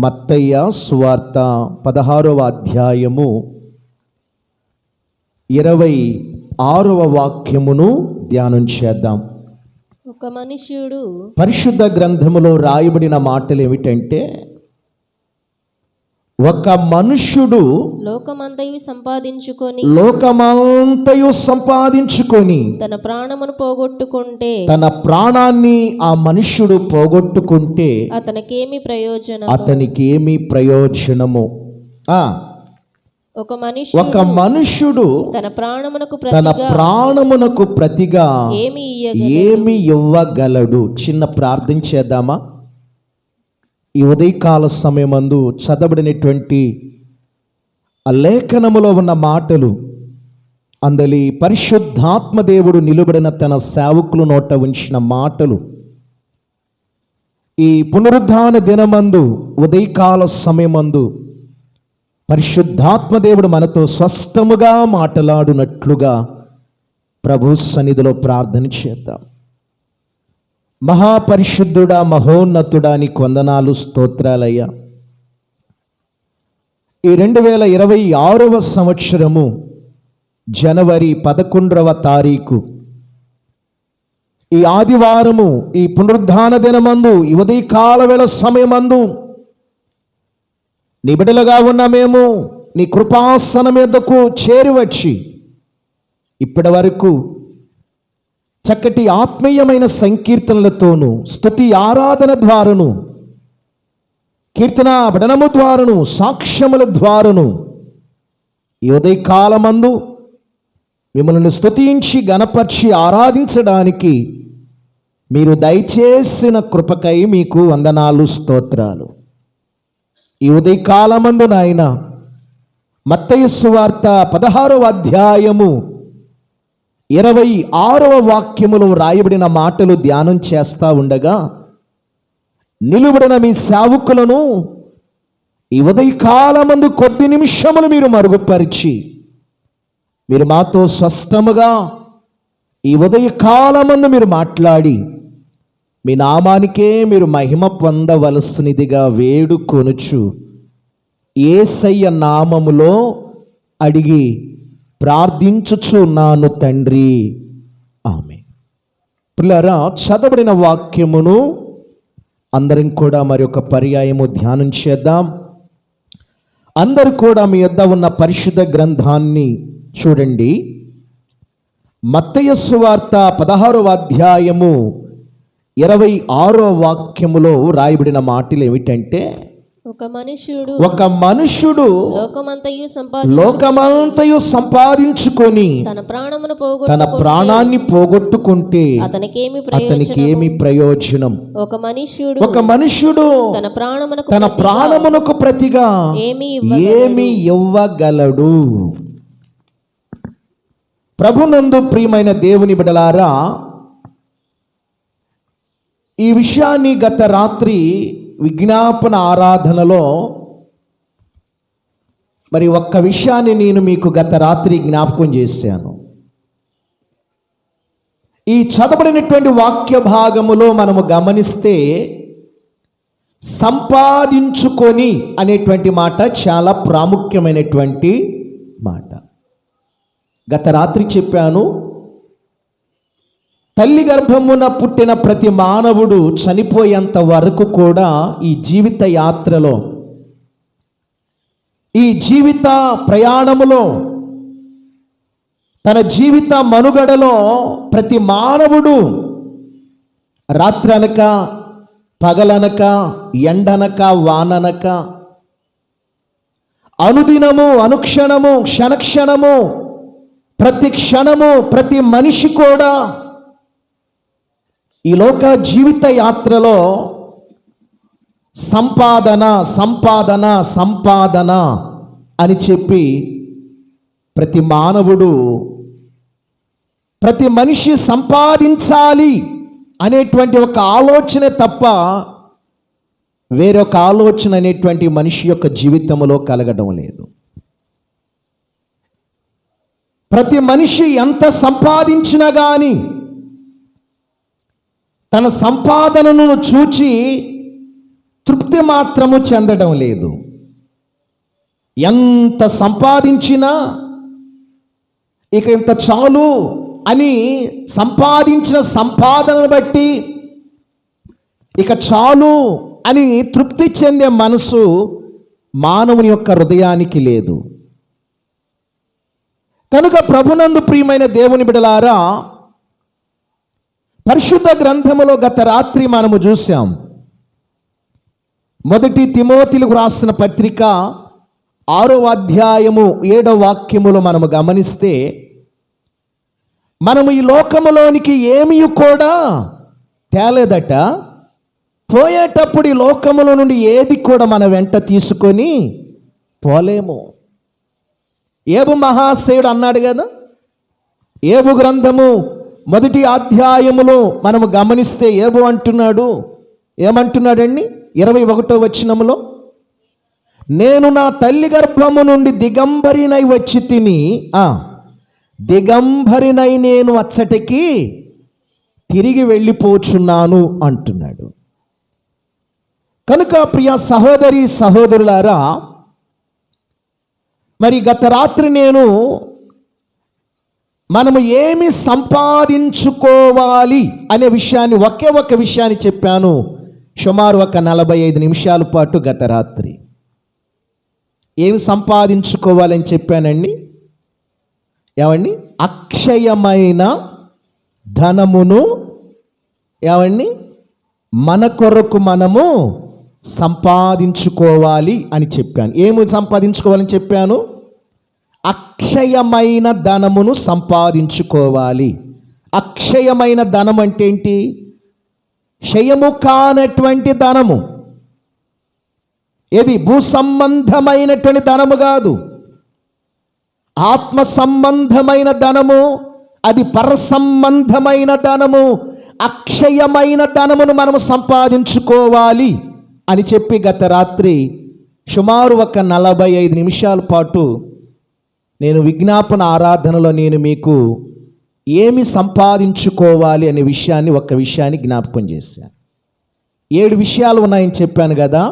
మత్తయి సువార్త 16వ అధ్యాయము 26వ వాక్యమును ధ్యానం చేద్దాం. ఒక మనుష్యుడు, పరిశుద్ధ గ్రంథములో రాయబడిన మాటలు ఏమిటంటే, ఒక మనుష్యుడు లోకమంతయు సంపాదించుకొని తన ప్రాణమును పోగొట్టుకుంటే, తన ప్రాణాన్ని ఆ మనుష్యుడు పోగొట్టుకుంటే అతనికేమి ప్రయోజనము? ఒక మనుష్యుడు తన ప్రాణమునకు ప్రతిగా ఏమి ఇవ్వగలడు? చిన్న ప్రార్థన చేద్దామా? ఈ ఉదయకాల సమయమందు చదవబడినటువంటి ఆ లేఖనములో ఉన్న మాటలు, అందలి పరిశుద్ధాత్మ దేవుడు నిలబడిన తన సేవకుల నోట ఉంచిన మాటలు, ఈ పునరుద్ధాన దినమందు ఉదయకాల సమయమందు పరిశుద్ధాత్మ దేవుడు మనతో స్పష్టముగా మాట్లాడునట్లుగా ప్రభు సన్నిధిలో ప్రార్థన చేద్దాం. మహాపరిశుద్ధుడా, మహోన్నతుడా, నీకు వందనాలు, స్తోత్రాలయ్యా. ఈ 2026వ సంవత్సరము జనవరి 11వ తారీఖు ఈ ఆదివారము, ఈ పునరుద్ధాన దినమందు, ఈ ఉదయకాల వేళ సమయమందు నీ బిడ్డలుగా ఉన్న మేము నీ కృపాసనం మీదకు చేరివచ్చి ఇప్పటి వరకు చక్కటి ఆత్మీయమైన సంకీర్తనలతోనూ, స్తుతి ఆరాధన ద్వారాను, కీర్తన పఠనము ద్వారాను, సాక్ష్యముల ద్వారాను ఈ ఉదయకాలమందు మిమ్మల్ని స్తుతించి గణపర్చి ఆరాధించడానికి మీరు దయచేసిన కృపకై మీకు వందనాలు, స్తోత్రాలు. ఈ ఉదయకాలమందు నాయన మత్తయి సువార్త 16వ అధ్యాయము 26వ వాక్యములో రాయబడిన మాటలు ధ్యానం చేస్తూ ఉండగా, నిలువడిన మీ సేవకులను ఈ ఉదయకాలమందు కొద్ది నిమిషములు మీరు మరుగుపరిచి మీరు మాతో స్పష్టముగా ఈ ఉదయకాలమందు మీరు మాట్లాడి మీ నామానికే మీరు మహిమ పొందవలసినదిగా వేడుకొనుచు యేసయ్య నామములో అడిగి ప్రార్థించుచున్నాను తండ్రి, ఆమేన్. పిల్లరా, చదవబడిన వాక్యమును అందరం కూడా మరి ఒక పర్యాయము ధ్యానం చేద్దాం. అందరూ కూడా మీ వద్ద ఉన్న పరిశుద్ధ గ్రంథాన్ని చూడండి. మత్తయి సువార్త 16వ అధ్యాయము 26వ వాక్యములో రాయబడిన మాటలు ఏమిటంటే, ఒక మనుష్యుడు లోకమంతయు సంపాదించుకొని తన ప్రాణాన్ని పోగొట్టుకుంటే అతనికేమి ప్రయోజనం? ఒక మనుష్యుడు తన ప్రాణమునకు ప్రతిగా ఏమి ఇవ్వగలడు? ప్రభునందు ప్రియమైన దేవుని బిడ్డలారా, ఈ విషయాన్ని గత రాత్రి విజ్ఞాపన ఆరాధనలో మరి ఒక్క విషయాన్ని నేను మీకు గత రాత్రి జ్ఞాపకం చేశాను. ఈ చదవబడినటువంటి వాక్య భాగములో మనము గమనిస్తే సంపాదించుకొని అనేటువంటి మాట చాలా ప్రాముఖ్యమైనటువంటి మాట. గత రాత్రి చెప్పాను, తల్లి గర్భమున పుట్టిన ప్రతి మానవుడు చనిపోయేంత వరకు కూడా ఈ జీవిత యాత్రలో, ఈ జీవిత ప్రయాణములో, తన జీవిత మనుగడలో ప్రతి మానవుడు రాత్రనక పగలనక ఎండనక వాననక అనుదినము అనుక్షణము క్షణక్షణము ప్రతి క్షణము ప్రతి మనిషి కూడా ఈ లోక జీవిత యాత్రలో సంపాదన సంపాదన సంపాదన అని చెప్పి ప్రతి మానవుడు, ప్రతి మనిషి సంపాదించాలి అనేటువంటి ఒక ఆలోచన తప్ప వేరొక ఆలోచన అనేటువంటి మనిషి యొక్క జీవితంలో కలగడం లేదు. ప్రతి మనిషి ఎంత సంపాదించినా కానీ తన సంపాదనను చూచి తృప్తి మాత్రము చెందడం లేదు. ఎంత సంపాదించినా ఇక ఇంత చాలు అని సంపాదించిన సంపాదనను బట్టి ఇక చాలు అని తృప్తి చెందే మనసు మానవుని యొక్క హృదయానికి లేదు. కనుక ప్రభునందు ప్రియమైన దేవుని బిడ్డలారా, పరిశుద్ధ గ్రంథములో గత రాత్రి మనము చూసాం. మొదటి తిమోతిలకు రాసిన పత్రిక 6వ అధ్యాయము 7వ వాక్యములో మనము గమనిస్తే, మనము ఈ లోకములోనికి ఏమీ కూడా తేలేదట. పోయేటప్పుడు ఈ లోకములో నుండి ఏది కూడా మన వెంట తీసుకొని పోలేము. ఏబు మహాశయుడు అన్నాడు కదా, ఏబు గ్రంథము మొదటి అధ్యాయములో మనము గమనిస్తే ఏబు అంటున్నాడు, ఏమంటున్నాడండి? 21వ వచనములో, నేను నా తల్లి గర్భము నుండి దిగంబరినై వచ్చి తిని దిగంబరినై నేను అచ్చటికి తిరిగి వెళ్ళిపోచున్నాను అంటున్నాడు. కనుక ప్రియ సహోదరి సహోదరులారా, మరి గత రాత్రి మనము ఏమి సంపాదించుకోవాలి అనే విషయాన్ని ఒకే ఒక విషయాన్ని చెప్పాను. సుమారు ఒక 45 నిమిషాల పాటు గత రాత్రి ఏమి సంపాదించుకోవాలని చెప్పానండి. ఏమండి? అక్షయమైన ధనమును ఏమండి మన కొరకు మనము సంపాదించుకోవాలి అని చెప్పాను. ఏమి సంపాదించుకోవాలని చెప్పాను? అక్షయమైన ధనమును సంపాదించుకోవాలి. అక్షయమైన ధనం అంటే ఏంటి? క్షయము కానటువంటి ధనము. ఏది? భూ సంబంధమైనటువంటి ధనము కాదు, ఆత్మ సంబంధమైన ధనము, అది పర సంబంధమైన ధనము. అక్షయమైన ధనమును మనము సంపాదించుకోవాలి అని చెప్పి గత రాత్రి సుమారు ఒక 45 నిమిషాల పాటు నేను విజ్ఞాపన ఆరాధనలో నేను మీకు ఏమి సంపాదించుకోవాలి అనే విషయాన్ని ఒక్క విషయాన్ని జ్ఞాపకం చేశాను. 7 విషయాలు ఉన్నాయని చెప్పాను కదా.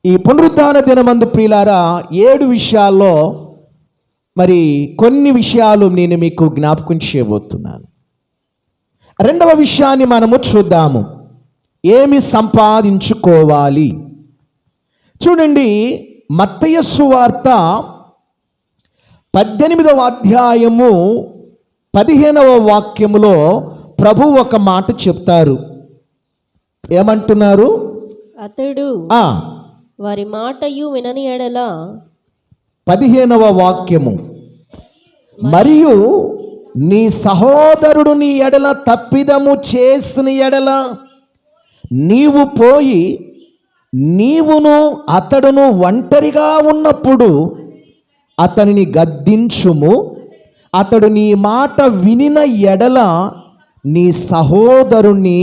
ఈ పునరుద్ధాన దినమందు ప్రియులారా, 7 విషయాల్లో మరి కొన్ని విషయాలు నేను మీకు జ్ఞాపకం చేయబోతున్నాను. 2వ విషయాన్ని మనము చూద్దాము. ఏమి సంపాదించుకోవాలి? చూడండి, మత్తయి సువార్త 18వ అధ్యాయము 15వ వాక్యములో ప్రభు ఒక మాట చెప్తారు. ఏమంటున్నారు? అతడు వారి మాటయు వినని ఎడల, 15వ వాక్యము, మరియు నీ సహోదరుడు నీ ఎడల తప్పిదము చేసిన ఎడల నీవు పోయి నీవును అతడును ఒంటరిగా ఉన్నప్పుడు అతనిని గద్దించుము. అతడు నీ మాట వినిన ఎడల నీ సహోదరుణ్ణి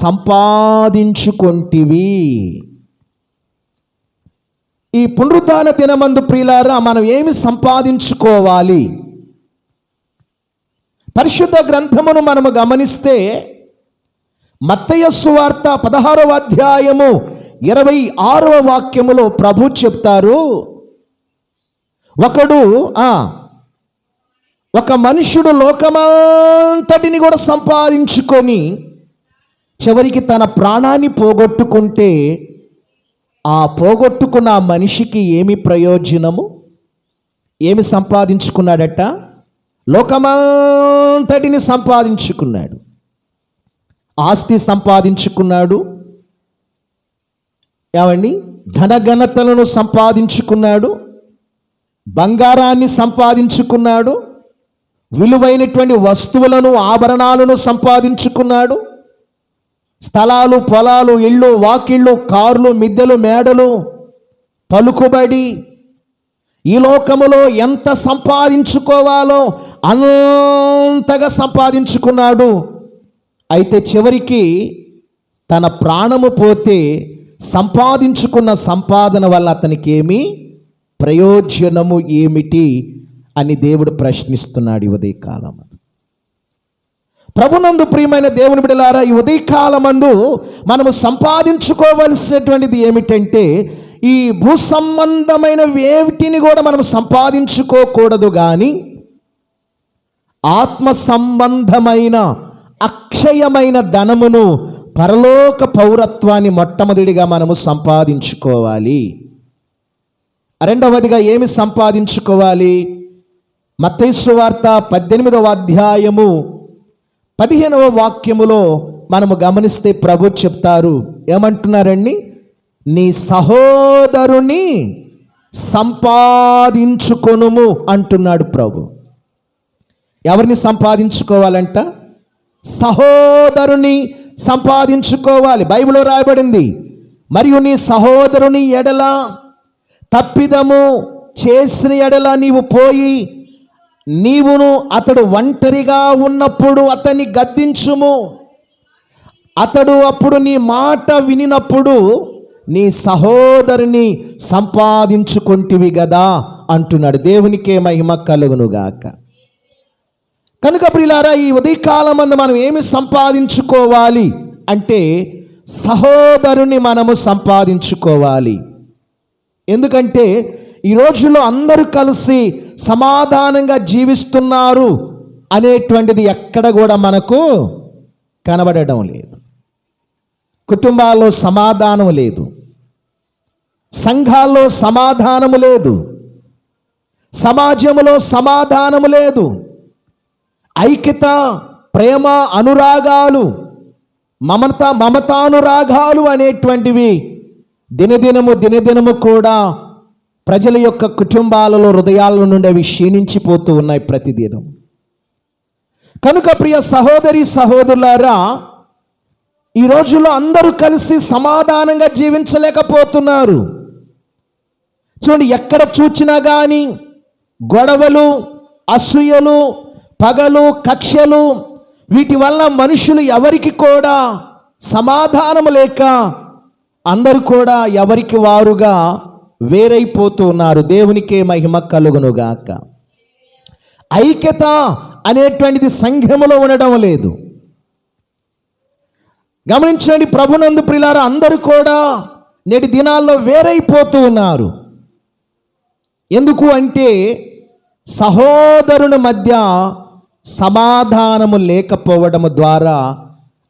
సంపాదించుకొంటివి. ఈ పునరుద్ధాన దినమందు ప్రియులారా, మనం ఏమి సంపాదించుకోవాలి? పరిశుద్ధ గ్రంథమును మనము గమనిస్తే మత్తయి సువార్త 16వ అధ్యాయము 26వ వాక్యములో ప్రభు చెప్తారు, ఒక మనుషుడు లోకమంతటిని కూడా సంపాదించుకొని చివరికి తన ప్రాణాన్ని పోగొట్టుకుంటే ఆ పోగొట్టుకున్న మనిషికి ఏమి ప్రయోజనము? ఏమి సంపాదించుకున్నాడట? లోకమంతటిని సంపాదించుకున్నాడు, ఆస్తి సంపాదించుకున్నాడు, ఏమండి ధనఘనతలను సంపాదించుకున్నాడు, బంగారాన్ని సంపాదించుకున్నాడు, విలువైనటువంటి వస్తువులను ఆభరణాలను సంపాదించుకున్నాడు, స్థలాలు, పొలాలు, ఇళ్ళు, వాకిళ్ళు, కార్లు, మిద్దెలు, మేడలు, పలుకుబడి, ఈ లోకములో ఎంత సంపాదించుకోవాలో అంతగా సంపాదించుకున్నాడు. అయితే చివరికి తన ప్రాణము పోతే సంపాదించుకున్న సంపాదన వల్ల అతనికి ఏమి ప్రయోజనము ఏమిటి అని దేవుడు ప్రశ్నిస్తున్నాడు ఈ ఉదయకాలం. ప్రభునందు ప్రియమైన దేవుని బిడ్డలారా, ఈ ఉదయకాలమందు మనము సంపాదించుకోవలసినటువంటిది ఏమిటంటే, ఈ భూ సంబంధమైన వేటిని కూడా మనం సంపాదించుకోకూడదు, కానీ ఆత్మ సంబంధమైన అక్షయమైన ధనమును, పరలోక పౌరత్వాన్ని మొట్టమొదటిగా మనము సంపాదించుకోవాలి. రెండవదిగా ఏమి సంపాదించుకోవాలి? మత్తయి సువార్త 18వ అధ్యాయము 15వ వాక్యములో మనము గమనిస్తే ప్రభు చెప్తారు, ఏమంటున్నారండి? నీ సహోదరుని సంపాదించుకొనుము అంటున్నాడు ప్రభు. ఎవరిని సంపాదించుకోవాలంట? సహోదరుని సంపాదించుకోవాలి. బైబిల్లో రాయబడింది, మరియు నీ సహోదరుని ఎడల తప్పిదము చేసిన ఎడల నీవు పోయి నీవును అతడు ఒంటరిగా ఉన్నప్పుడు అతన్ని గద్దించుము. అతడు అప్పుడు నీ మాట వినినప్పుడు నీ సహోదరుని సంపాదించుకుంటివి గదా అంటున్నాడు. దేవునికే మహిమ కలుగునుగాక. కనుక ప్రియులారా, ఈ ఉదయకాలమందు మనం ఏమి సంపాదించుకోవాలి అంటే, సహోదరుని మనము సంపాదించుకోవాలి. ఎందుకంటే ఈ రోజుల్లో అందరూ కలిసి సమాధానంగా జీవిస్తున్నారు అనేటువంటిది ఎక్కడ కూడా మనకు కనబడడం లేదు. కుటుంబాల్లో సమాధానం లేదు, సంఘాల్లో సమాధానము లేదు, సమాజంలో సమాధానము లేదు. ఐక్యత, ప్రేమ, అనురాగాలు, మమతానురాగాలు అనేటువంటివి దినదినము కూడా ప్రజల యొక్క కుటుంబాలలో, హృదయాల నుండి అవి క్షీణించిపోతూ ఉన్నాయి ప్రతిదినం. కనుక ప్రియ సహోదరి సహోదరులారా, ఈ రోజుల్లో అందరూ కలిసి సమాధానంగా జీవించలేకపోతున్నారు. చూడండి, ఎక్కడ చూచినా కానీ గొడవలు, అసూయలు, పగలు, కక్షలు, వీటి వల్ల మనుషులు ఎవరికి కూడా సమాధానం లేక అందరూ కూడా ఎవరికి వారుగా వేరైపోతూ ఉన్నారు. దేవునికే మహిమ కలుగునుగాక. ఐక్యత అనేటువంటిది సంఘములో ఉండడం లేదు. గమనించండి, ప్రభునందు ప్రియులారా, అందరూ కూడా నేటి దినాల్లో వేరైపోతూ ఉన్నారు. ఎందుకు అంటే సహోదరుని మధ్య సమాధానము లేకపోవడం ద్వారా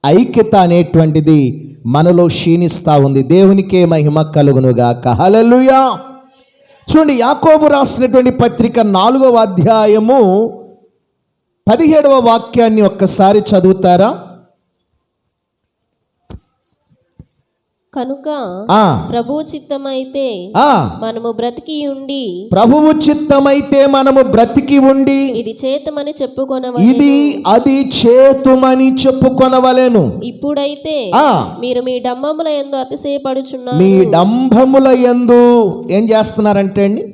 ఐక్యత అనేటువంటిది మనలో క్షీణిస్తూ ఉంది. దేవునికే మహిమ కలుగునుగాక. హల్లెలూయా. చూడండి, యాకోబు రాసినటువంటి పత్రిక 4వ అధ్యాయము 17వ వాక్యాన్ని ఒక్కసారి చదువుతారా? కనుక ప్రభువు చిత్తమైతే మనము బ్రతికి ఉండి, ప్రభువు చిత్తమైతే మనము బ్రతికి ఉండి ఇది చేతమని చెప్పుకొనవలెను. ఇది అది చేతుమని చెప్పుకొనవలెను. ఇప్పుడైతే మీరు మీ డంబముల యందు అతిశయపడుచున్నారు. మీ డంబముల యందు ఏం చేస్తున్నారంటే అండి?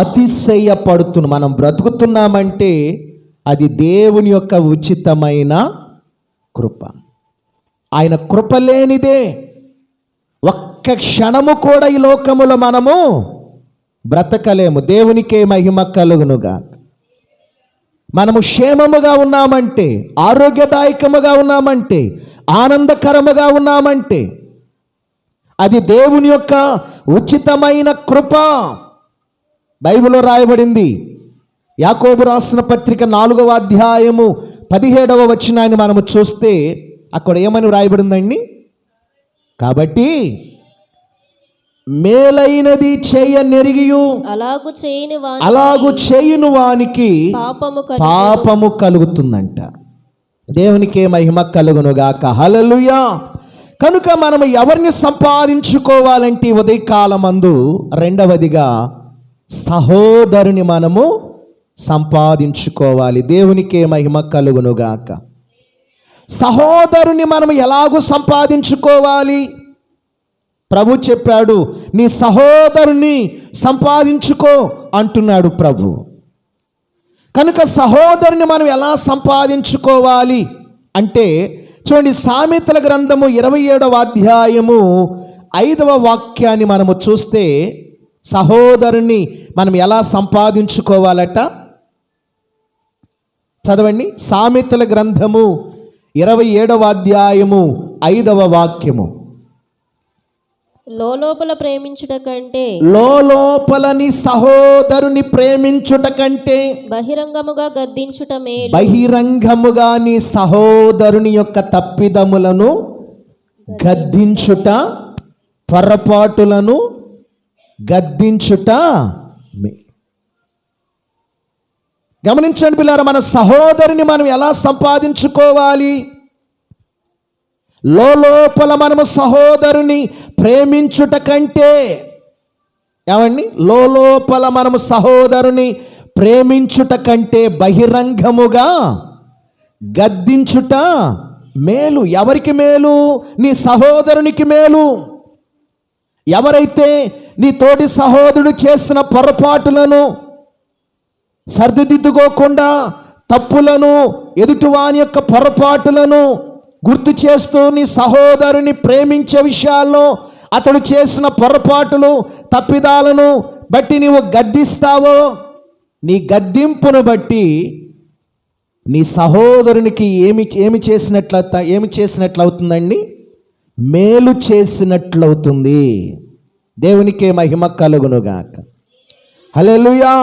అతిశయపడుతున్నారు. మనం బ్రతుకుతున్నామంటే అది దేవుని యొక్క ఉచితమైన కృప. ఆయన కృప లేనిదే ఒక్క క్షణము కూడా ఈ లోకములో మనము బ్రతకలేము. దేవునికే మహిమ కలుగునుగా. మనము క్షేమముగా ఉన్నామంటే, ఆరోగ్యదాయకముగా ఉన్నామంటే, ఆనందకరముగా ఉన్నామంటే అది దేవుని యొక్క ఉచితమైన కృప. బైబిల్లో రాయబడింది, యాకోబు రాసిన పత్రిక 4వ అధ్యాయము 17వ వచనాన్ని మనము చూస్తే అక్కడ ఏమని రాయబడిందండి? కాబట్టి మేలైనది చేయనెరిగియు అలాగు చేయును వానికి పాపము కలుగుతుందంట. దేవునికే మహిమ కలుగునుగాక. హల్లెలూయా. కనుక మనము ఎవరిని సంపాదించుకోవాలంటే ఉదయకాలమందు రెండవదిగా సహోదరుని మనము సంపాదించుకోవాలి. దేవునికే మహిమ కలుగునుగాక. సహోదరుని మనం ఎలాగూ సంపాదించుకోవాలి? ప్రభు చెప్పాడు, నీ సహోదరుని సంపాదించుకో అంటున్నాడు ప్రభు. కనుక సహోదరుని మనం ఎలా సంపాదించుకోవాలి అంటే, చూడండి, సామెతల గ్రంథము 27వ అధ్యాయము 5వ వాక్యాన్ని మనము చూస్తే సహోదరుని మనం ఎలా సంపాదించుకోవాలట చదవండి. సామెతల గ్రంథము 27వ అధ్యాయము 5వ వాక్యము. లోపల ప్రేమించుట కంటే లోపల నీ సహోదరుని ప్రేమించుట కంటే బహిరంగముగా గద్దించుట మేలు. బహిరంగముగా నీ సహోదరుని యొక్క తప్పిదములను గద్దించుట, పొరపాటులను గద్దించుట మేలు. గమనించండి పిల్లారా, మన సహోదరుని మనం ఎలా సంపాదించుకోవాలి? లోపల మనము సహోదరుని ప్రేమించుట కంటే, ఏమండి, లోపల మనము సహోదరుని ప్రేమించుట కంటే బహిరంగముగా గద్దించుట మేలు. ఎవరికి మేలు? నీ సహోదరునికి మేలు. ఎవరైతే నీ తోటి సహోదరుడు చేసిన పొరపాటులను సర్దిదిద్దుకోకుండా తప్పులను, ఎదుటివాని యొక్క పొరపాటులను గుర్తు చేస్తూ నీ సహోదరుని ప్రేమించే విషయాల్లో అతడు చేసిన పొరపాటులు, తప్పిదాలను బట్టి నీవు గద్దిస్తావో, నీ గద్దింపును బట్టి నీ సహోదరునికి ఏమి చేసినట్లవుతుందండి? మేలు చేసినట్లవుతుంది. దేవునికే మహిమ కలుగునుగాక. హల్లెలూయా,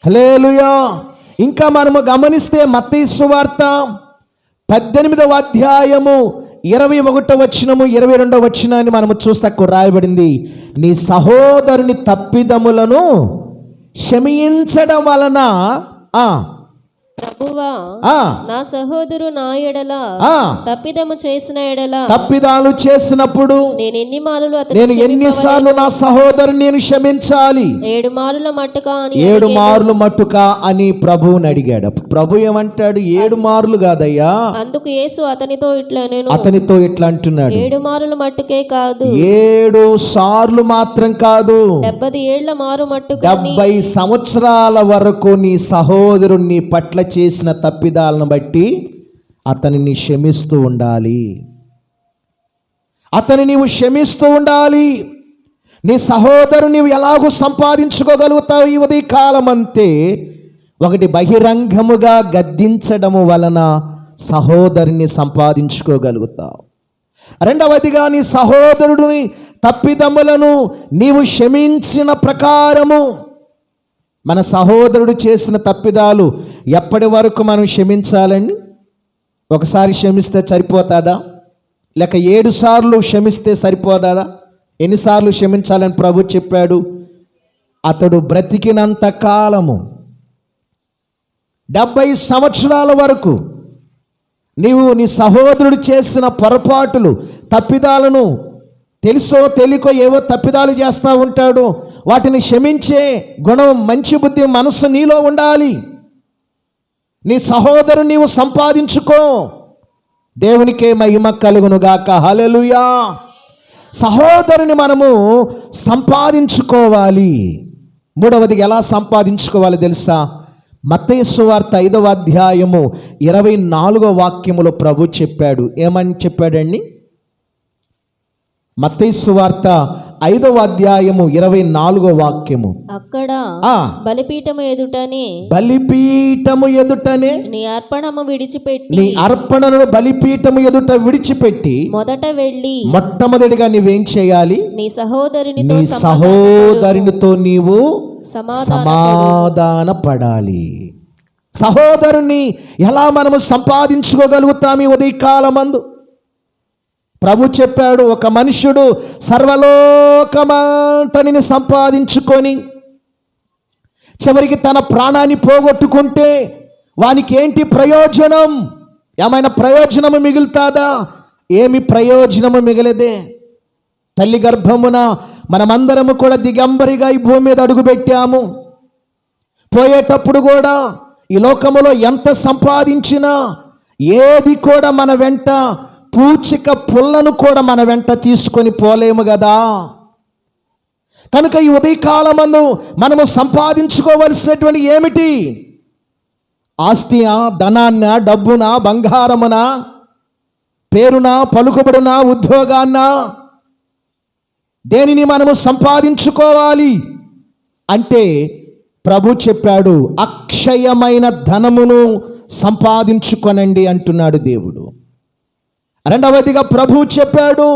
హల్లెలూయా. ఇంకా మనము గమనిస్తే మత్తయి సువార్త 18వ అధ్యాయము 21వ వచనము 22వ వచనాన్ని మనము చూస్తే అక్కడ రాయబడింది, నీ సహోదరుని తప్పిదములను క్షమించడం వలన ప్రభువా నా సహోదరు నా ఎడల తప్పిదము చేసిన ఎడల, తప్పిదాలు చేసినప్పుడు నేను ఎన్నిసార్లు నా సహోదరుని నేను క్షమించాలి? 7 మారుల మట్టుకా అని 7 మార్లు మట్టుకా అని ప్రభువుని అడిగాడు. ప్రభు ఏమంటాడు? 7 మార్లు కాదయ్యా. అందుకు యేసు అతనితో ఇట్లా అంటున్నాడు, 7 మారుల మట్టుకే కాదు, 7 సార్లు మాత్రం కాదు, 70 ఏళ్ల మారు మట్టుకు, 70 సంవత్సరాల వరకు నీ సహోదరుని నీ పట్ల చేసిన తప్పిదాలను బట్టి అతనిని క్షమిస్తూ ఉండాలి. అతని నీవు క్షమిస్తూ ఉండాలి. నీ సహోదరు నీవు ఎలాగూ సంపాదించుకోగలుగుతావు ఈ ఉదయ కాలం అంటే, ఒకటి బహిరంగముగా గద్దించడము వలన సహోదరుని సంపాదించుకోగలుగుతావు. రెండవదిగా నీ సహోదరుడిని తప్పిదములను నీవు క్షమించిన ప్రకారము, మన సహోదరుడు చేసిన తప్పిదాలు ఎప్పటి వరకు మనం క్షమించాలండి? ఒకసారి క్షమిస్తే సరిపోతుందా? లేక 7 సార్లు క్షమిస్తే సరిపోదా? ఎన్నిసార్లు క్షమించాలని ప్రభు చెప్పాడు? అతడు బ్రతికినంత కాలము 70 సంవత్సరాల వరకు నీవు నీ సహోదరుడు చేసిన పొరపాటులు, తప్పిదాలను, తెలుసో తెలియకో ఏవో తప్పిదాలు చేస్తూ ఉంటాడు, వాటిని క్షమించే గుణం, మంచి బుద్ధి, మనసు నీలో ఉండాలి. నీ సహోదరుని నీవు సంపాదించుకో. దేవునికే మహిమ కలుగునుగాక. హల్లెలూయా. సహోదరుని మనము సంపాదించుకోవాలి. మూడవదిగా ఎలా సంపాదించుకోవాలి తెలుసా? మత్తయి సువార్త 5వ అధ్యాయము 24వ వాక్యములో ప్రభు చెప్పాడు. ఏమని చెప్పాడండి? మత్తయి సువార్త 5వ అధ్యాయము 24వ వాక్యము. అక్కడ బలిపీఠము ఎదుటనే నీ అర్పణను బలిపీఠము ఎదుట విడిచిపెట్టి మొట్టమొదటిగా నీవేం చేయాలి? నీ సహోదరునితో నీవు సమాధాన పడాలి. సహోదరుని ఎలా మనము సంపాదించుకోగలుగుతాము ఈ ఉదయకాలమందు? ప్రభు చెప్పాడు, ఒక మనుష్యుడు సర్వలోకమంతటిని సంపాదించుకొని చివరికి తన ప్రాణాన్ని పోగొట్టుకుంటే వానికి ఏంటి ప్రయోజనం? ఏమైనా ప్రయోజనము మిగులుతాదా? ఏమి ప్రయోజనము మిగలదే. తల్లి గర్భమున మనమందరము కూడా దిగంబరిగా ఈ భూమి మీద అడుగుపెట్టాము. పోయేటప్పుడు కూడా ఈ లోకములో ఎంత సంపాదించినా ఏది కూడా మన వెంట, పూచిక పుల్లను కూడా మన వెంట తీసుకొని పోలేము కదా. కనుక ఈ ఉదయకాలమందు మనము సంపాదించుకోవలసినటువంటి ఏమిటి? ఆస్తియా, ధనాన్న, డబ్బునా, బంగారమునా, పేరునా, పలుకుబడినా, ఉద్యోగాన్నా? దేనిని మనము సంపాదించుకోవాలి అంటే ప్రభు చెప్పాడు, అక్షయమైన ధనమును సంపాదించుకొనండి అంటున్నాడు దేవుడు. రెండవదిగా ప్రభువు చెప్పాడు,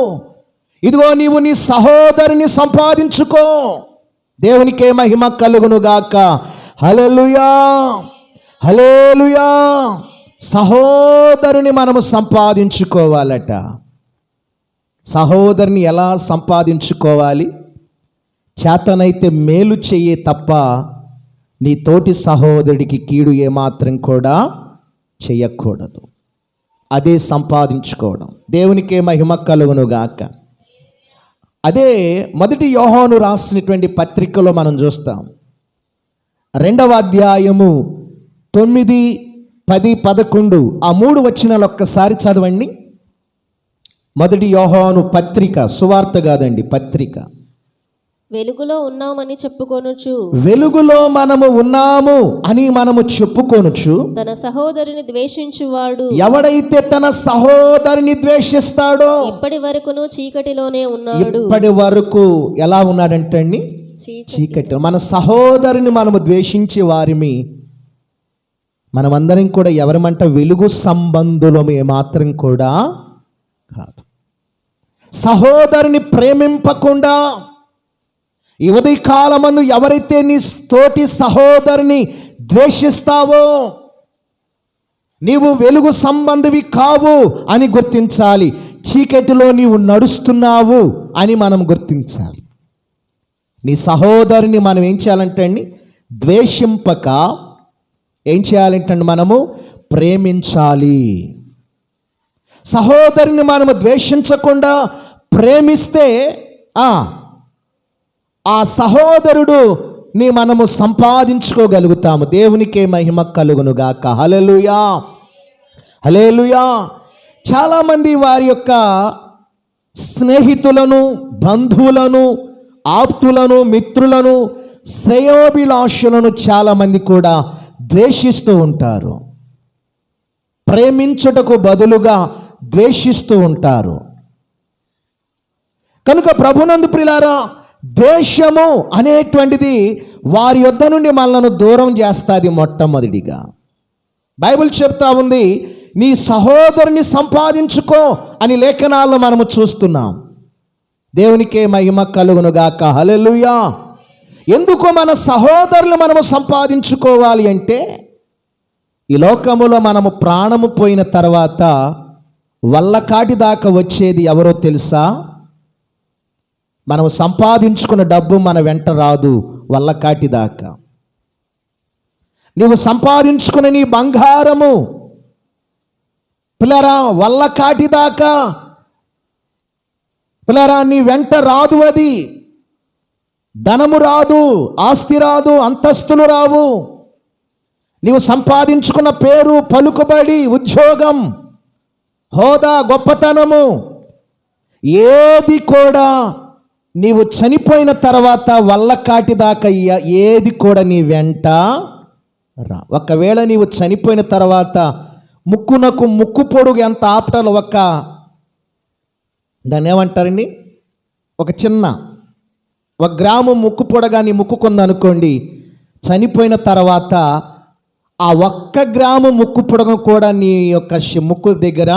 ఇదిగో నీవు నీ సహోదరుని సంపాదించుకో. దేవునికే మహిమ కలుగును గాక. హల్లెలూయా, హల్లెలూయా. సహోదరుని మనము సంపాదించుకోవాలట. సహోదరుని ఎలా సంపాదించుకోవాలి? చేతనైతే మేలు చెయ్యే తప్ప నీ తోటి సహోదరుడికి కీడు ఏమాత్రం కూడా చెయ్యకూడదు. అదే సంపాదించుకోవడం. దేవునికే మహిమ కలుగును గాక. అదే మొదటి యోహాను రాసినటువంటి పత్రికలో మనం చూస్తాం. 2వ అధ్యాయము 9, 10, 11 ఆ 3 వచనాలు ఒక్కసారి చదవండి. మొదటి యోహాను పత్రిక, సువార్త కాదండి, పత్రిక. వెలుగులో ఉన్నామని చెప్పుకొనుచు, వెలుగులో మనము ఉన్నాము అని మనము చెప్పుకొనుచు, తన సహోదరుని ద్వేషించువాడు ఎవడైతే తన సహోదరుని ద్వేషిస్తాడో ఇప్పటి వరకును చీకటిలోనే ఉన్నాడు. ఇప్పటి వరకు ఎలా ఉన్నాడంటండి? చీకటి. మన సహోదరుని మనము ద్వేషించే వారిమి. మనమందరం కూడా ఎవరమంట? వెలుగు సంబంధులము ఏమాత్రం కూడా కాదు. సహోదరుని ప్రేమింపకుండా ఈ ఉదయకాలమందు ఎవరైతే నీ తోటి సహోదరుని ద్వేషిస్తావో నీవు వెలుగు సంబంధివి కావు అని గుర్తించాలి. చీకటిలో నీవు నడుస్తున్నావు అని మనం గుర్తించాలి. నీ సహోదరుని మనం ఏం చేయాలంటే అండి, ద్వేషింపక ఏం చేయాలంటే మనము ప్రేమించాలి. సహోదరుని మనము ద్వేషించకుండా ప్రేమిస్తే ఆ సహోదరుడు ని మనము సంపాదించుకోగలుగుతాము. దేవునికే మహిమ కలుగునుగాక. హల్లెలూయా, హల్లెలూయా. చాలామంది వారి యొక్క స్నేహితులను, బంధువులను, ఆప్తులను, మిత్రులను, శ్రేయోభిలాషులను చాలామంది కూడా ద్వేషిస్తూ ఉంటారు. ప్రేమించుటకు బదులుగా ద్వేషిస్తూ ఉంటారు. కనుక ప్రభునందు ప్రియులారా, ద్వేషము అనేటువంటిది వారి యొద్ద నుండి మనలను దూరం చేస్తుంది. మొట్టమొదటిగా బైబిల్ చెప్తా ఉంది, నీ సహోదరుని సంపాదించుకో అని లేఖనాల్లో మనము చూస్తున్నాం. దేవునికే మహిమ కలుగునుగాక. హల్లెలూయా. ఎందుకు మన సహోదరులు మనము సంపాదించుకోవాలి అంటే, ఈ లోకములో మనము ప్రాణము పోయిన తర్వాత వల్లకాటి దాకా వచ్చేది ఎవరో తెలుసా? మనం సంపాదించుకున్న డబ్బు మన వెంట రాదు వల్లకాటి దాకా. నీవు సంపాదించుకున్న నీ బంగారము పిల్లరా వల్లకాటి దాకా పిల్లరా నీ వెంట రాదు. అది ధనము రాదు, ఆస్తి రాదు, అంతస్తులు రావు. నీవు సంపాదించుకున్న పేరు, పలుకుబడి, ఉద్యోగం, హోదా, గొప్పతనము ఏది కూడా నీవు చనిపోయిన తర్వాత వల్లకాటి దాకా ఏది కూడా నీ వెంట రా. ఒకవేళ నీవు చనిపోయిన తర్వాత ముక్కునకు ముక్కు పొడుగు ఎంత ఆపటాలు, దాన్ని ఏమంటారండి, ఒక గ్రామం ముక్కు పొడగా నీ ముక్కుకుందనుకోండి, చనిపోయిన తర్వాత ఆ 1 గ్రాము ముక్కు పొడగ కూడా నీ యొక్క ముక్కు దగ్గర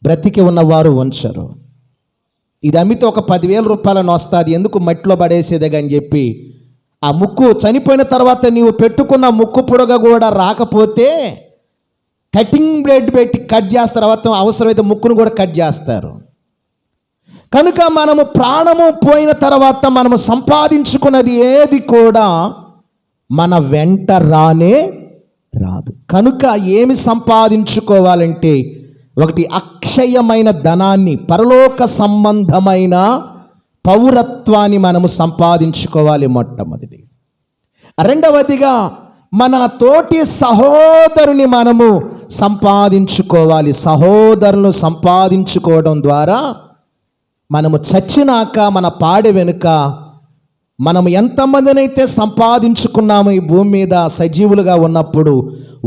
బ్రతికి ఉన్నవారు ఉంచరు. ఇది అమ్మితే ఒక 10,000 రూపాయలను వస్తుంది, ఎందుకు మట్టిలో పడేసేదే అని చెప్పి ఆ ముక్కు చనిపోయిన తర్వాత నీవు పెట్టుకున్న ముక్కు పొడగ కూడా రాకపోతే కటింగ్ బ్లేడ్ పెట్టి కట్ చేస్తారు. తర్వాత అవసరమైతే ముక్కును కూడా కట్ చేస్తారు. కనుక మనము ప్రాణము పోయిన తర్వాత మనము సంపాదించుకున్నది ఏది కూడా మన వెంట రానే రాదు. కనుక ఏమి సంపాదించుకోవాలంటే, ఒకటి అక్షయమైన ధనాన్ని, పరలోక సంబంధమైన పౌరత్వాన్ని మనము సంపాదించుకోవాలి మొట్టమొదటి. రెండవదిగా మన తోటి సహోదరుని మనము సంపాదించుకోవాలి. సహోదరులను సంపాదించుకోవడం ద్వారా మనము చచ్చినాక మన పాడె వెనుక మనం ఎంతమందినైతే సంపాదించుకున్నామో ఈ భూమి మీద సజీవులుగా ఉన్నప్పుడు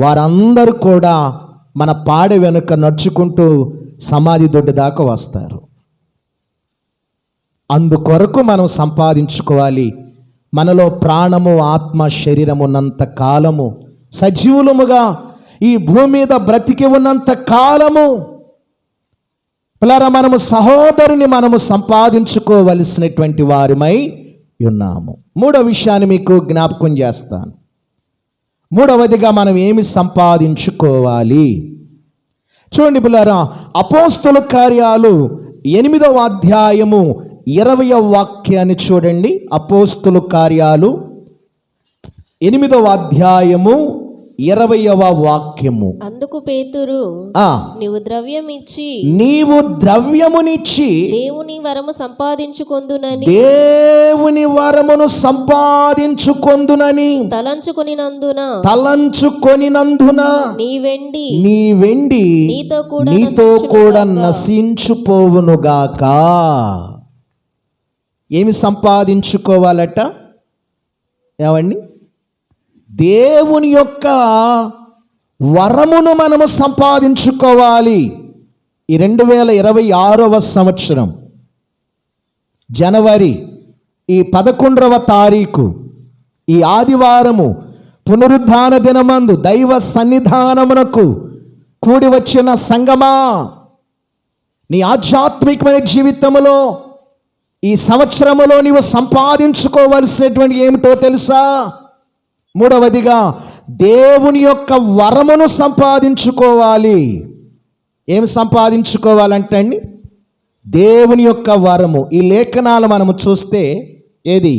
వారందరూ కూడా మన పాడె వెనుక నడుచుకుంటూ సమాధి దొడ్డి దాకా వస్తారు. అందుకొరకు మనం సంపాదించుకోవాలి. మనలో ప్రాణము, ఆత్మ, శరీరము ఉన్నంత కాలము సజీవులముగా ఈ భూమి మీద బ్రతికి ఉన్నంత కాలము పిల్లరా మనము సహోదరుని మనము సంపాదించుకోవలసినటువంటి వారిమై ఉన్నాము. మూడో విషయాన్ని మీకు జ్ఞాపకం చేస్తాను. మూడవదిగా మనం ఏమి సంపాదించుకోవాలి? చూడండి పిల్లరా, అపోస్తల కార్యాలు 8వ అధ్యాయము 20వ వాక్యాన్ని చూడండి. అపోస్తల కార్యాలు 8వ అధ్యాయము 20వ వాక్యము. అందుకు పేతురు, నీవు ద్రవ్యమునిచ్చి దేవుని వరము సంపాదించుకొందునని తలంచుకొనినందున నీ వెండి నీతో కూడా నశించుపోవునుగాక. ఏమి సంపాదించుకోవాలట? ఏమండి? దేవుని యొక్క వరమును మనము సంపాదించుకోవాలి. ఈ 2026వ సంవత్సరం జనవరి ఈ 11వ తారీఖు ఈ ఆదివారము పునరుద్ధాన దినమందు దైవ సన్నిధానమునకు కూడి వచ్చిన సంగమా, నీ ఆధ్యాత్మికమైన జీవితంలో ఈ సంవత్సరములో నీవు సంపాదించుకోవలసినటువంటి ఏమిటో తెలుసా? మూడవదిగా దేవుని యొక్క వరమును సంపాదించుకోవాలి. ఏమి సంపాదించుకోవాలంటే అండి, దేవుని యొక్క వరము. ఈ లేఖనాలు మనము చూస్తే ఏది?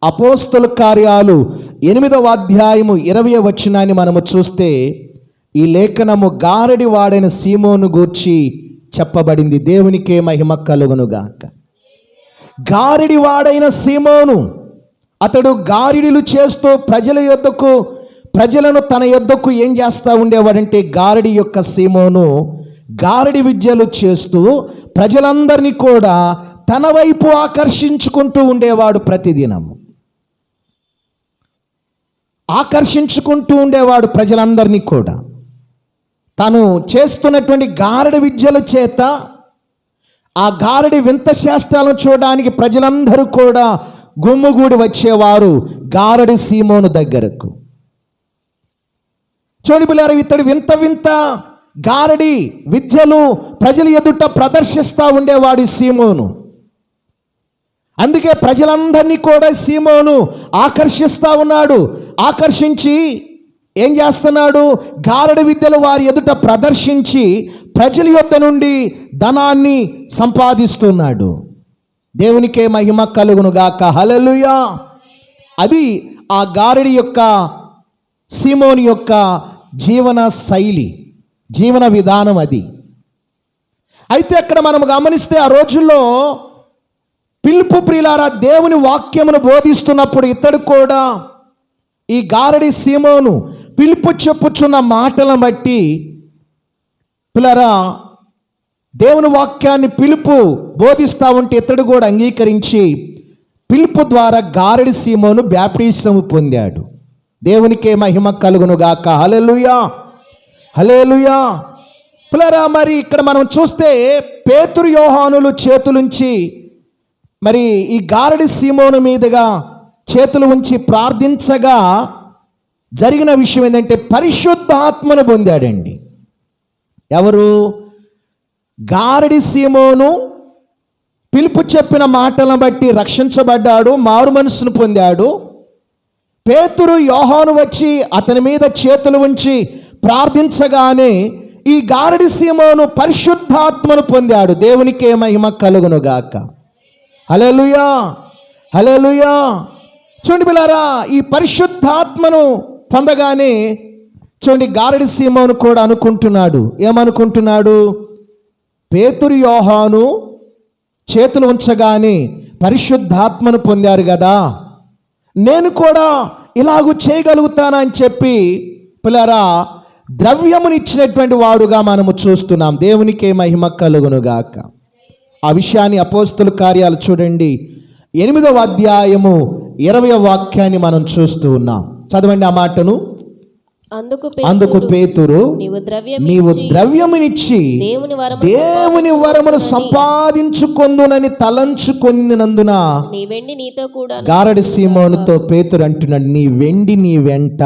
అపోస్తల కార్యాలు 8వ అధ్యాయము 20వ వచనాన్ని మనము చూస్తే ఈ లేఖనము గారడి వాడైన సీమోను గూర్చి చెప్పబడింది. దేవునికే మహిమ కలుగునుగాక. గారడి వాడైన సీమోను, అతడు గారిడిలు చేస్తూ ప్రజలను తన యొద్దకు ఏం చేస్తూ ఉండేవాడంటే, గారడి యొక్క సీమోను గారడి విద్యలు చేస్తూ ప్రజలందరినీ కూడా తన వైపు ఆకర్షించుకుంటూ ఉండేవాడు. ప్రతిదినము ఆకర్షించుకుంటూ ఉండేవాడు ప్రజలందరినీ కూడా. తను చేస్తున్నటువంటి గారడి విద్యల చేత ఆ గారడి వింత శాస్త్రాలను చూడడానికి ప్రజలందరూ కూడా గుమ్ముగూడి వచ్చేవారు గారడి సీమోను దగ్గరకు. చూడండి పిల్లలు, ఇతడు వింత గారడి విద్యలు ప్రజల ఎదుట ప్రదర్శిస్తూ ఉండేవాడు సీమోను. అందుకే ప్రజలందరినీ కూడా సీమోను ఆకర్షిస్తూ ఉన్నాడు. ఆకర్షించి ఏం చేస్తున్నాడు? గారడి విద్యలు వారి ఎదుట ప్రదర్శించి ప్రజల యొద్ద నుండి ధనాన్ని సంపాదిస్తున్నాడు. దేవునికే మహిమ కలుగునుగాక. హల్లెలూయా. అది ఆ గారడి యొక్క సీమోని యొక్క జీవన శైలి, జీవన విధానం అది. అయితే అక్కడ మనం గమనిస్తే ఆ రోజుల్లో పిలుపు ప్రియులారా, దేవుని వాక్యమును బోధిస్తున్నప్పుడు ఇతడు కూడా ఈ గారడి సీమోను పిలుపు చెప్పుచున్న మాటలను బట్టి పిల్లరా దేవుని వాక్యాన్ని పిలుపు బోధిస్తూ ఉంటే ఇతడు కూడా అంగీకరించి పిలుపు ద్వారా గారడి సీమోను బ్యాప్టిజం పొందాడు. దేవునికే మహిమ కలుగునుగాక. హల్లెలూయా, హల్లెలూయా. పిల్లరా, మరి ఇక్కడ మనం చూస్తే పేతురు యోహానులు చేతులుంచి మరి ఈ గారడి సీమోను మీదుగా చేతులు ఉంచి ప్రార్థించగా జరిగిన విషయం ఏంటంటే పరిశుద్ధాత్మను పొందాడండి. ఎవరు? గారడి సీమోను పిలుపు చెప్పిన మాటలను బట్టి రక్షించబడ్డాడు, మారు మనసును పొందాడు. పేతురు యోహాను వచ్చి అతని మీద చేతులు ఉంచి ప్రార్థించగానే ఈ గారడి సీమోను పరిశుద్ధాత్మను పొందాడు. దేవునికే మహిమ కలుగునుగాక. హల్లెలూయా, హల్లెలూయా. చూడండి పిల్లారా, ఈ పరిశుద్ధాత్మను పొందగానే చూడండి గారడి సీమోను కూడా అనుకుంటున్నాడు. ఏమనుకుంటున్నాడు? పేతురు యోహాను చేతులు ఉంచగానే పరిశుద్ధాత్మను పొందారు కదా, నేను కూడా ఇలాగూ చేయగలుగుతానని చెప్పి పిల్లరా ద్రవ్యమునిచ్చినటువంటి వాడుగా మనము చూస్తున్నాం. దేవునికే మహిమ కలుగునుగాక. ఆ విషయాన్ని అపోస్తల కార్యాలు చూడండి 8వ అధ్యాయము 20వ వాక్యాన్ని మనం చూస్తూ ఉన్నాం. చదవండి ఆ మాటను. అందుకు పేతురు, నీవు ద్రవ్యమునిచ్చి దేవుని వరమును సంపాదించుకొందునని తలంచుకొనినందున గారడి సీమోనుతో పేతురు అంటున్నాడు, నీ వెండి నీ వెంట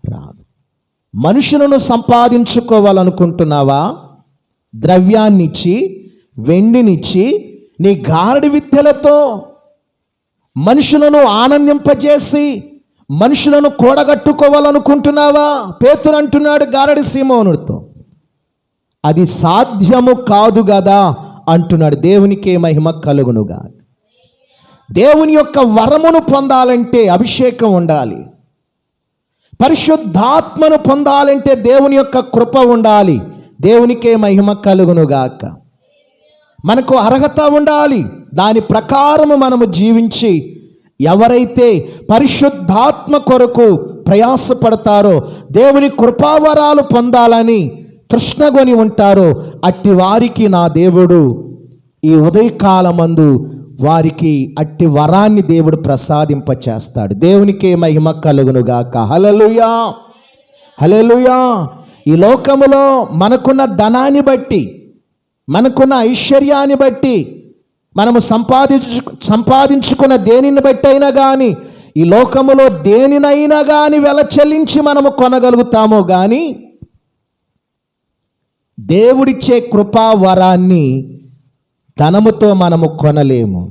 రాదు. మనుషులను సంపాదించుకోవాలనుకుంటున్నావా? ద్రవ్యాన్నిచ్చి, వెండినిచ్చి, నీ గారడి విద్యలతో మనుషులను ఆనందింపజేసి మనుషులను కూడగట్టుకోవాలనుకుంటున్నావా? పేతురు అంటున్నాడు గారడి సీమోనుడితో, అది సాధ్యము కాదు కదా అంటున్నాడు. దేవునికే మహిమ కలుగునుగా. దేవుని యొక్క వరమును పొందాలంటే అభిషేకం ఉండాలి. పరిశుద్ధాత్మను పొందాలంటే దేవుని యొక్క కృప ఉండాలి. దేవునికే మహిమ కలుగునుగాక. మనకు అర్హత ఉండాలి. దాని ప్రకారము మనము జీవించి ఎవరైతే పరిశుద్ధాత్మ కొరకు ప్రయాసపడతారో, దేవుని కృపావరాలు పొందాలని తృష్ణగొని ఉంటారో, అట్టి వారికి నా దేవుడు ఈ ఉదయకాలమందు వారికి అట్టి వరాన్ని దేవుడు ప్రసాదింపచేస్తాడు. దేవునికే మహిమ కలుగునుగాక. హల్లెలూయా, హల్లెలూయా. ఈ లోకములో మనకున్న ధనాన్ని బట్టి, మనకున్న ఐశ్వర్యాన్ని బట్టి, మనము సంపాదించుకున్న దేనిని బట్టి అయినా కానీ, ఈ లోకములో దేనినైనా కానీ వెల చెల్లించి మనము కొనగలుగుతామో కానీ దేవుడిచ్చే కృపా వరాన్ని ధనముతో మనము కొనలేము.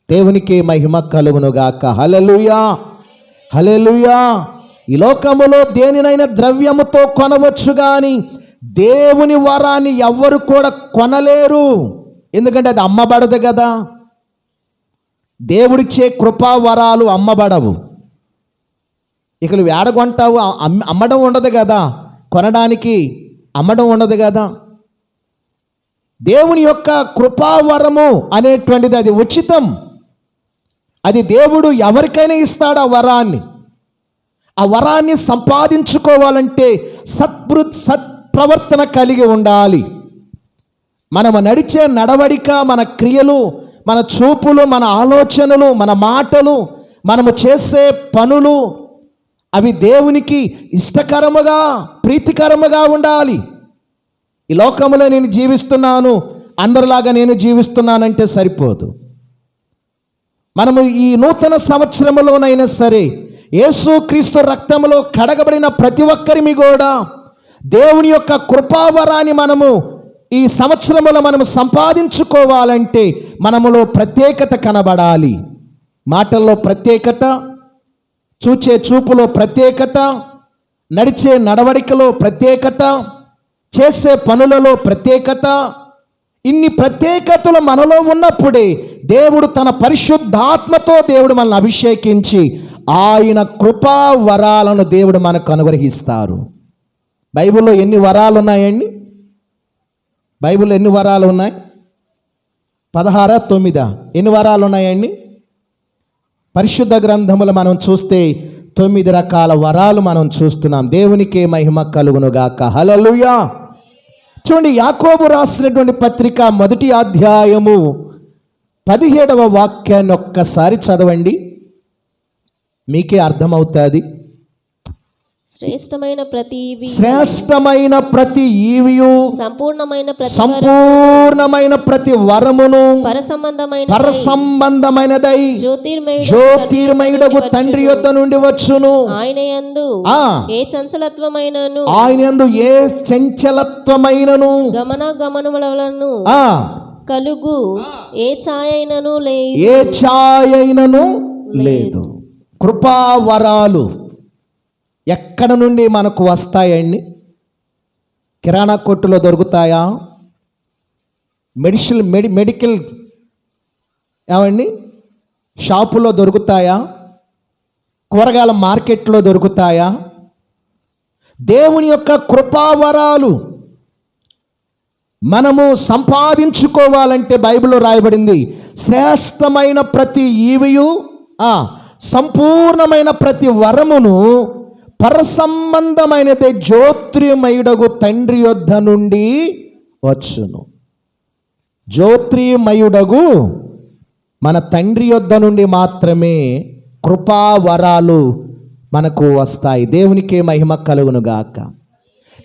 దేవునికే మహిమ కలుగునుగాక. హల్లెలూయా, హల్లెలూయా. ఈ లోకములో దేనినైనా ద్రవ్యముతో కొనవచ్చు కానీ దేవుని వరాన్ని ఎవ్వరు కూడా కొనలేరు. ఎందుకంటే అది అమ్మబడదు కదా. దేవుడిచ్చే కృపా వరాలు అమ్మబడవు. ఇక నువ్వు ఏడగొంటావు? అమ్మడం ఉండదు కదా, కొనడానికి అమ్మడం ఉండదు కదా. దేవుని యొక్క కృపావరము అనేటువంటిది అది ఉచితం. అది దేవుడు ఎవరికైనా ఇస్తాడు ఆ వరాన్ని. ఆ వరాన్ని సంపాదించుకోవాలంటే సత్ప్రవర్తన కలిగి ఉండాలి. మనము నడిచే నడవడిక, మన క్రియలు, మన చూపులు, మన ఆలోచనలు, మన మాటలు, మనము చేసే పనులు అవి దేవునికి ఇష్టకరముగా, ప్రీతికరముగా ఉండాలి. ఈ లోకములో నేను జీవిస్తున్నాను, అందరిలాగా నేను జీవిస్తున్నానంటే సరిపోదు. మనము ఈ నూతన సంవత్సరములోనైనా సరే యేసుక్రీస్తు రక్తములో కడగబడిన ప్రతి ఒక్కరిమి కూడా దేవుని యొక్క కృపావరాన్ని మనము ఈ సంవత్సరములో మనము సంపాదించుకోవాలంటే మనములో ప్రత్యేకత కనబడాలి. మాటల్లో ప్రత్యేకత, చూచే చూపులో ప్రత్యేకత, నడిచే నడవడికలో ప్రత్యేకత, చేసే పనులలో ప్రత్యేకత. ఇన్ని ప్రత్యేకతలు మనలో ఉన్నప్పుడే దేవుడు తన పరిశుద్ధాత్మతో దేవుడు మనల్ని అభిషేకించి ఆయన కృపా వరాలను దేవుడు మనకు అనుగ్రహిస్తారు. బైబిల్లో ఎన్ని వరాలు ఉన్నాయండి? బైబిల్లో ఎన్ని వరాలు ఉన్నాయి? 16, 9 ఎన్ని వరాలు ఉన్నాయండి? పరిశుద్ధ గ్రంథములు మనం చూస్తే 9 రకాల వరాలు మనం చూస్తున్నాం. దేవునికే మహిమ కలుగునుగాక. హల్లెలూయా. చూడండి, యాకోబు రాసినటువంటి పత్రిక 1వ అధ్యాయము 17వ వాక్యాన్ని ఒక్కసారి చదవండి, మీకే అర్థమవుతుంది. శ్రేష్టమైన ప్రతి ఈవియు సంపూర్ణమైన ప్రతి వరమును పరసంబంధమైనదై జ్యోతిర్మయుడగు తండ్రి యొద్ద నుండి వచ్చును. ఆయన యందు ఏ చంచలత్వమైనను గమనములను కలుగు ఏ ఛాయైనను లేదు. కృపావరాలు ఎక్కడ నుండి మనకు వస్తాయండి? కిరాణా కొట్టులో దొరుకుతాయా? మెడికల్ ఏమండి షాపులో దొరుకుతాయా? కూరగాయల మార్కెట్లో దొరుకుతాయా? దేవుని యొక్క కృపావరాలు మనము సంపాదించుకోవాలంటే బైబిల్లో రాయబడింది, శ్రేష్టమైన ప్రతి ఈవియు సంపూర్ణమైన ప్రతి వరమును పరసంబంధమైనదే జ్యోతిర్మయుడగు తండ్రి యొద్ద నుండి వచ్చును. జ్యోతిర్మయుడగు మన తండ్రి యొద్ద నుండి మాత్రమే కృపావరాలు మనకు వస్తాయి. దేవునికే మహిమ కలుగునుగాక.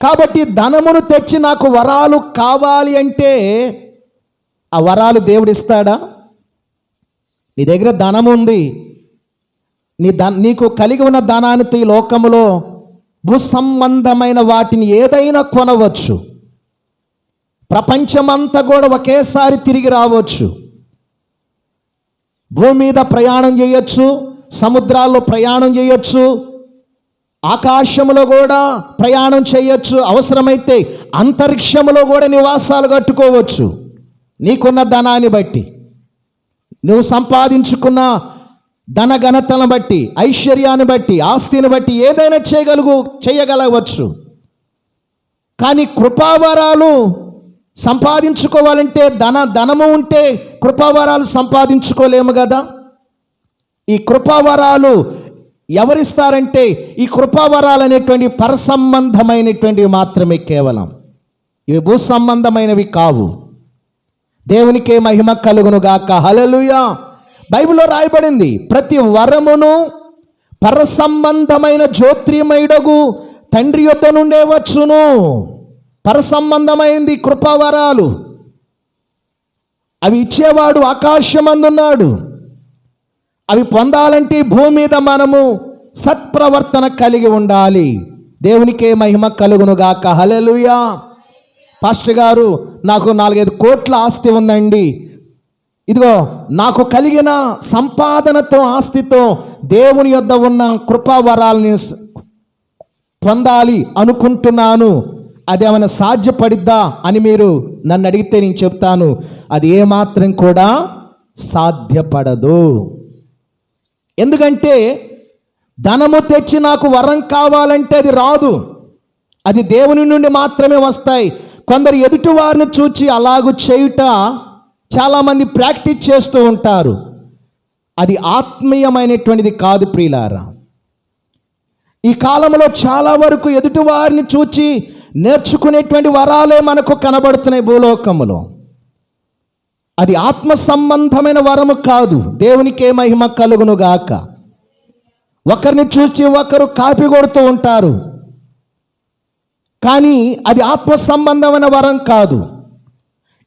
కాబట్టి ధనమును తెచ్చి నాకు వరాలు కావాలి అంటే ఆ వరాలు దేవుడు ఇస్తాడా? నీ దగ్గర ధనం ఉంది, నీకు కలిగి ఉన్న ధనానికి ఈ లోకములో భూ సంబంధమైన వాటిని ఏదైనా కొనవచ్చు. ప్రపంచమంతా కూడా ఒకేసారి తిరిగి రావచ్చు. భూమి మీద ప్రయాణం చేయొచ్చు, సముద్రాల్లో ప్రయాణం చేయొచ్చు, ఆకాశంలో కూడా ప్రయాణం చేయొచ్చు, అవసరమైతే అంతరిక్షంలో కూడా నివాసాలు కట్టుకోవచ్చు. నీకున్న ధనాన్ని బట్టి, నువ్వు సంపాదించుకున్న ధన ఘనతను బట్టి, ఐశ్వర్యాన్ని బట్టి, ఆస్తిని బట్టి ఏదైనా చేయగలవచ్చు. కానీ కృపావరాలు సంపాదించుకోవాలంటే ధనము ఉంటే కృపావరాలు సంపాదించుకోలేము కదా. ఈ కృపావరాలు ఎవరిస్తారంటే ఈ కృపావరాలు అనేటువంటి పరసంబంధమైనటువంటివి మాత్రమే, కేవలం ఇవి భూ సంబంధమైనవి కావు. దేవునికే మహిమ కలుగును గాక. హల్లెలూయా. బైబిల్లో రాయబడింది, ప్రతి వరమును పరసంబంధమైన జ్యోతిర్మయుడగు తండ్రి యొద్ద నుండే వచ్చును. పరసంబంధమైంది కృపావరాలు. అవి ఇచ్చేవాడు ఆకాశమందున్నాడు. అవి పొందాలంటే భూమి మీద మనము సత్ప్రవర్తన కలిగి ఉండాలి. దేవునికే మహిమ కలుగును గాక. హల్లెలూయా. పాస్టర్ గారు, నాకు 4-5 కోట్ల ఆస్తి ఉందండి, ఇదిగో నాకు కలిగిన సంపాదనతో, ఆస్తితో దేవుని యొద్ద ఉన్న కృపావరాలని పొందాలి అనుకుంటున్నాను, అదేమైనా సాధ్యపడిద్దా అని మీరు నన్ను అడిగితే నేను చెప్తాను, అది ఏమాత్రం కూడా సాధ్యపడదు. ఎందుకంటే ధనము తెచ్చి నాకు వరం కావాలంటే అది రాదు. అది దేవుని నుండి మాత్రమే వస్తాయి. కొందరు ఎదుటి వారిని చూచి అలాగూ చేయుట చాలామంది ప్రాక్టీస్ చేస్తూ ఉంటారు. అది ఆత్మీయమైనటువంటిది కాదు ప్రియులారా. ఈ కాలంలో చాలా వరకు ఎదుటి వారిని చూచి నేర్చుకునేటువంటి వరాలే మనకు కనబడుతున్నాయి భూలోకములో. అది ఆత్మ సంబంధమైన వరము కాదు. దేవునికే మహిమ కలుగును గాక. ఒకరిని చూసి ఒకరు కాపీ కొడుతూ ఉంటారు, కానీ అది ఆత్మ సంబంధమైన వరం కాదు.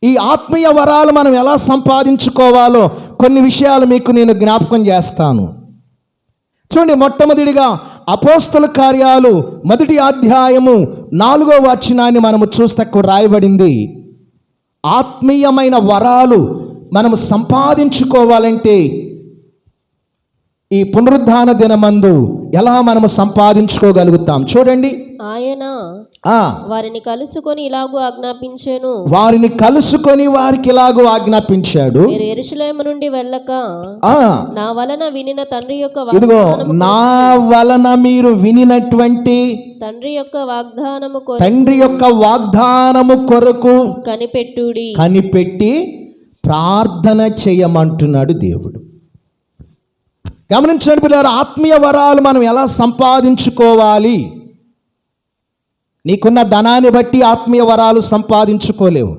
ఈ ఆత్మీయ వరాలు మనం ఎలా సంపాదించుకోవాలో కొన్ని విషయాలు మీకు నేను జ్ఞాపకం చేస్తాను. చూడండి, మొట్టమొదటిగా అపోస్తల కార్యాలు 1వ అధ్యాయము 4వ వచనాన్ని మనము చూస్తే అక్కడ రాయబడింది, ఆత్మీయమైన వరాలు మనము సంపాదించుకోవాలంటే ఈ పునరుద్ధాన దినమందు ఎలా మనము సంపాదించుకోగలుగుతాం. చూడండి, ఆయన వారిని కలుసుకొని ఇలాగూ ఆజ్ఞాపించాను. వారిని కలుసుకొని వారికి ఇలాగూ ఆజ్ఞాపించాడు, మీరు యెరూషలేము నుండి వెళ్ళక నా వలన వినిన తండ్రి యొక్క ఇదిగో నా వలన మీరు వినినటువంటి తండ్రి యొక్క వాగ్దానము కొరకు కనిపెట్టి ప్రార్థన చేయమంటున్నాడు దేవుడు. గమనించండి పిల్లలు, ఆత్మీయ వరాలు మనం ఎలా సంపాదించుకోవాలి. నీకున్న ధనాన్ని బట్టి ఆత్మీయ వరాలు సంపాదించుకోలేవు.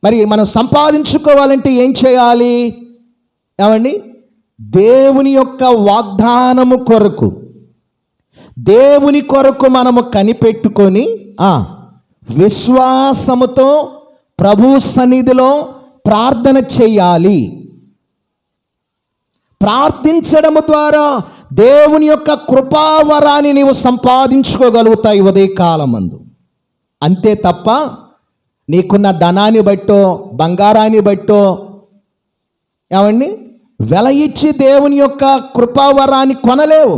మరి మనం సంపాదించుకోవాలంటే ఏం చేయాలి? ఏమండి, దేవుని యొక్క వాగ్దానము కొరకు, దేవుని కొరకు మనము కనిపెట్టుకొని విశ్వాసముతో ప్రభు సన్నిధిలో ప్రార్థన చేయాలి. ప్రార్థించడము ద్వారా దేవుని యొక్క కృపావరాన్ని నీవు సంపాదించుకోగలుగుతాయి ఉదయకాలమందు. అంతే తప్ప నీకున్న ధనాన్ని బట్టో బంగారాన్ని బట్టో ఏమండి వెల ఇచ్చి దేవుని యొక్క కృపావరాన్ని కొనలేవు.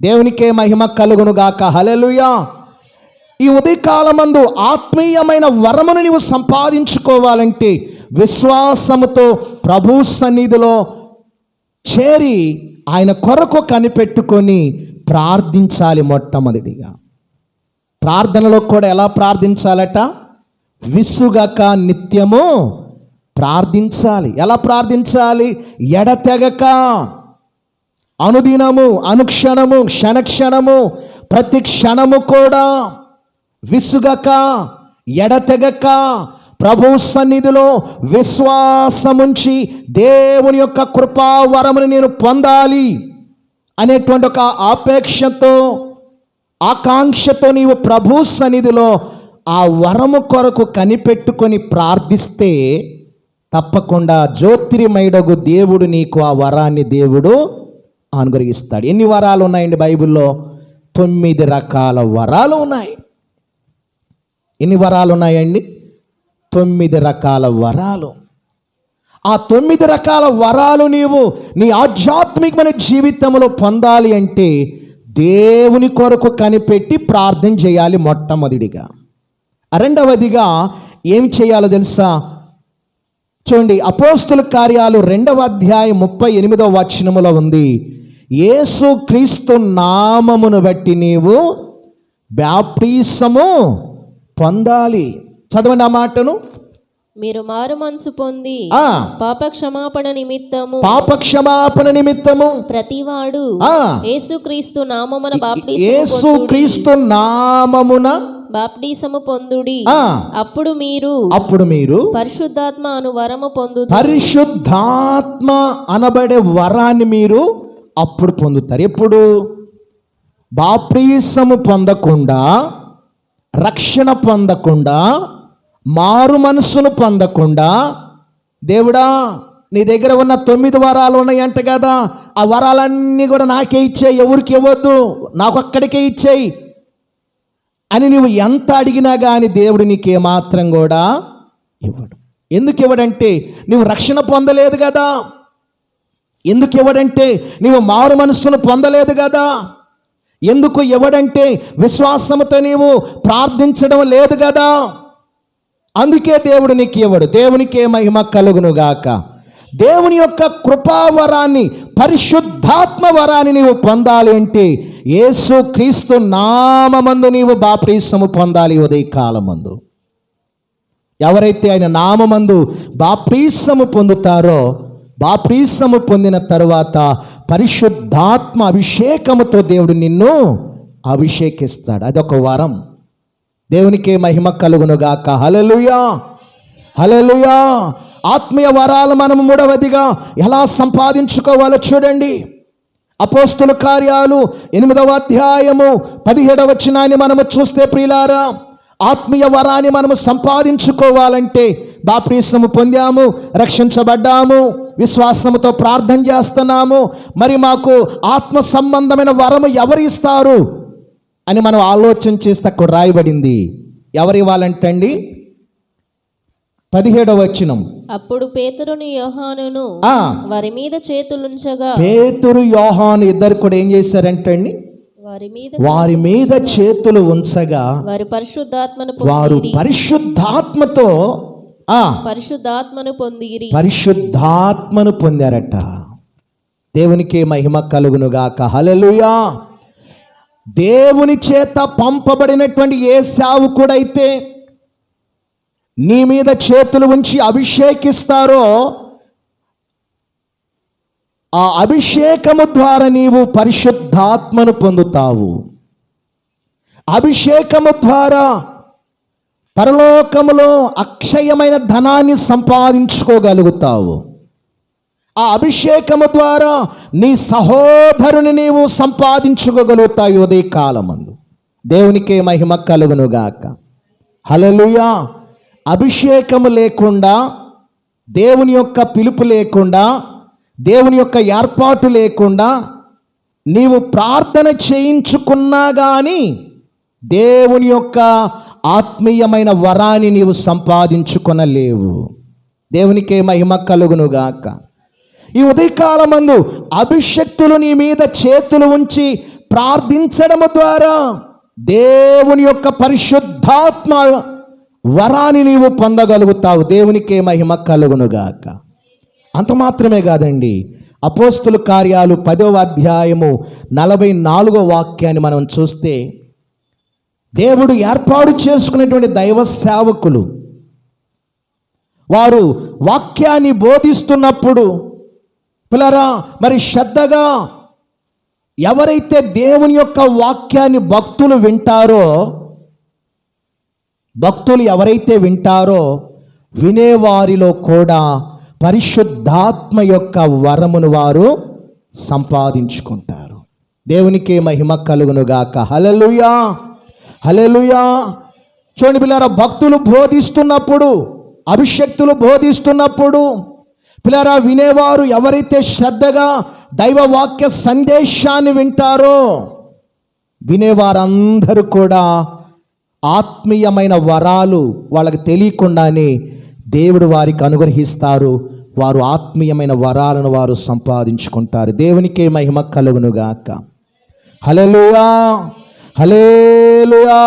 దేవునికే మహిమ కలుగును గాక. హల్లెలూయా. ఈ ఉదయకాలమందు ఆత్మీయమైన వరమును నీవు సంపాదించుకోవాలంటే విశ్వాసముతో ప్రభు సన్నిధిలో చేరి ఆయన కొరకు కనిపెట్టుకొని ప్రార్థించాలి. మొట్టమొదటిగా ప్రార్థనలో కూడా ఎలా ప్రార్థించాలట? విసుగక నిత్యము ప్రార్థించాలి. ఎలా ప్రార్థించాలి? ఎడతెగక, అనుదినము, అనుక్షణము, క్షణక్షణము, ప్రతి క్షణము కూడా విసుగక, ఎడతెగక ప్రభు సన్నిధిలో విశ్వాసముంచి దేవుని యొక్క కృపావరమును నేను పొందాలి అనేటువంటి ఒక ఆపేక్షతో, ఆకాంక్షతో నీవు ప్రభు సన్నిధిలో ఆ వరము కొరకు కనిపెట్టుకొని ప్రార్థిస్తే తప్పకుండా జ్యోతిర్మయుడగు దేవుడు నీకు ఆ వరాన్ని దేవుడు అనుగ్రహిస్తాడు. ఎన్ని వరాలు ఉన్నాయండి బైబిల్లో? 9 రకాల వరాలు ఉన్నాయి. ఎన్ని వరాలు ఉన్నాయండి? 9 రకాల వరాలు. ఆ 9 రకాల వరాలు నీవు నీ ఆధ్యాత్మికమైన జీవితంలో పొందాలి అంటే దేవుని కొరకు కనిపెట్టి ప్రార్థన చేయాలి మొట్టమొదటిగా. రెండవదిగా ఏం చేయాలో తెలుసా? చూడండి, అపోస్తుల కార్యాలు 2వ అధ్యాయం 38వ వచనములో ఉంది, యేసు క్రీస్తు నామమును బట్టి నీవు బాప్టిసము పొందాలి. చదవండి ఆ మాటను. మీరు మారు మనసు పొంది పాప క్షమాపణ నిమిత్తము ప్రతివాడు యేసుక్రీస్తు నామమున బాప్టిసము పొందుడి. అప్పుడు మీరు పరిశుద్ధాత్మ అను వరము పొందుతారు. పరిశుద్ధాత్మ అనబడే వరాన్ని మీరు అప్పుడు పొందుతారు. ఎప్పుడు? బాప్టిసము పొందకుండా, రక్షణ పొందకుండా, మారు మనసును పొందకుండా, దేవుడా నీ దగ్గర ఉన్న 9 వరాలు ఉన్నాయంట కదా, ఆ వరాలన్నీ కూడా నాకే ఇచ్చేయి, ఎవరికి ఇవ్వద్దు, నాకు అక్కడికే ఇచ్చేయి అని నువ్వు ఎంత అడిగినా కానీ దేవుడు నీకు ఏమాత్రం కూడా ఇవ్వడు. ఎందుకు ఇవ్వడంటే నువ్వు రక్షణ పొందలేదు కదా. ఎందుకు ఇవ్వడంటే నీవు మారు మనస్సును పొందలేదు కదా. ఎందుకు ఇవ్వడంటే విశ్వాసముతో నీవు ప్రార్థించడం లేదు కదా. అందుకే దేవుడు నీకు ఇవ్వడు. దేవునికే మహిమ కలుగునుగాక. దేవుని యొక్క కృపావరాన్ని, పరిశుద్ధాత్మ వరాన్ని నీవు పొందాలి అంటే యేసు క్రీస్తు నామమందు నీవు బాప్టిసము పొందాలి. ఉదయకాలమందు ఎవరైతే ఆయన నామమందు బాప్టిసము పొందుతారో, బాప్టిసము పొందిన తరువాత పరిశుద్ధాత్మ అభిషేకముతో దేవుడు నిన్ను అభిషేకిస్తాడు. అదొక వరం. దేవునికే మహిమ కలుగునుగాక. హల్లెలూయా, హల్లెలూయా. ఆత్మీయ వరాలు మనము 3వదిగా ఎలా సంపాదించుకోవాలో చూడండి. అపోస్తుల కార్యాలు 8వ అధ్యాయము 17వ వచనాన్ని మనము చూస్తే ప్రియులారా, ఆత్మీయ వరాన్ని మనము సంపాదించుకోవాలంటే బాప్టిసము పొందాము, రక్షించబడ్డాము, విశ్వాసముతో ప్రార్థన చేస్తున్నాము, మరి మాకు ఆత్మ సంబంధమైన వరము ఎవరు ఇస్తారు అని మనం ఆలోచన చేస్తే అక్కడ రాయబడింది. ఎవరు ఇవ్వాలంటండి? 17వ వచనం. అప్పుడు పేతురును యోహానును వారి మీద చేతులుంచగా, పేతురు యోహాను ఇద్దరు కూడా ఏం చేశారంటండి? వారి మీద చేతులు ఉంచగా వారు పరిశుద్ధాత్మతో పరిశుద్ధాత్మను పొందారట. దేవునికి మహిమ కలుగునుగాక. హల్లెలూయా. దేవుని చేత పంపబడినటువంటి ఏ సేవకుడైతే నీ మీద చేతులు ఉంచి అభిషేకిస్తారో ఆ అభిషేకము ద్వారా నీవు పరిశుద్ధాత్మను పొందుతావు. అభిషేకము ద్వారా పరలోకములో అక్షయమైన ధనాన్ని సంపాదించుకోగలుగుతావు. ఆ అభిషేకము ద్వారా నీ సహోదరుని నీవు సంపాదించుకోగలుగుతావు ఉదయకాలమందు. దేవునికే మహిమ కలుగునుగాక. హల్లెలూయా. అభిషేకము లేకుండా, దేవుని యొక్క పిలుపు లేకుండా, దేవుని యొక్క ఏర్పాటు లేకుండా నీవు ప్రార్థన చేయించుకున్నా కానీ దేవుని యొక్క ఆత్మీయమైన వరాన్ని నీవు సంపాదించుకొనలేవు. దేవునికే మహిమ కలుగునుగాక. ఈ ఉదయకాలమందు అభిషక్తులు నీ మీద చేతులు ఉంచి ప్రార్థించడము ద్వారా దేవుని యొక్క పరిశుద్ధాత్మ వరాన్ని నీవు పొందగలుగుతావు. దేవునికే మహిమ కలుగునుగాక. అంత మాత్రమే కాదండి, అపోస్తుల కార్యాలు 10వ అధ్యాయము 44వ వాక్యాన్ని మనం చూస్తే, దేవుడు ఏర్పాటు చేసుకునేటువంటి దైవ సేవకులు వారు వాక్యాన్ని బోధిస్తున్నప్పుడు పిల్లరా, మరి శ్రద్ధగా ఎవరైతే దేవుని యొక్క వాక్యాన్ని భక్తులు ఎవరైతే వింటారో వినేవారిలో కూడా పరిశుద్ధాత్మ యొక్క వరమును వారు సంపాదించుకుంటారు. దేవునికే మహిమ కలుగునుగాక. హల్లెలూయా, హల్లెలూయా. చూడండి పిల్లరా, భక్తులు బోధిస్తున్నప్పుడు, అభిషక్తులు బోధిస్తున్నప్పుడు పిల్లరా, వినేవారు ఎవరైతే శ్రద్ధగా దైవ వాక్య సందేశాన్ని వింటారో వినేవారందరూ కూడా ఆత్మీయమైన వరాలు వాళ్ళకి తెలియకుండానే దేవుడు వారికి అనుగ్రహిస్తారు. వారు ఆత్మీయమైన వరాలను వారు సంపాదించుకుంటారు. దేవునికే మహిమ కలుగునుగాక. హల్లెలూయా, హల్లెలూయా.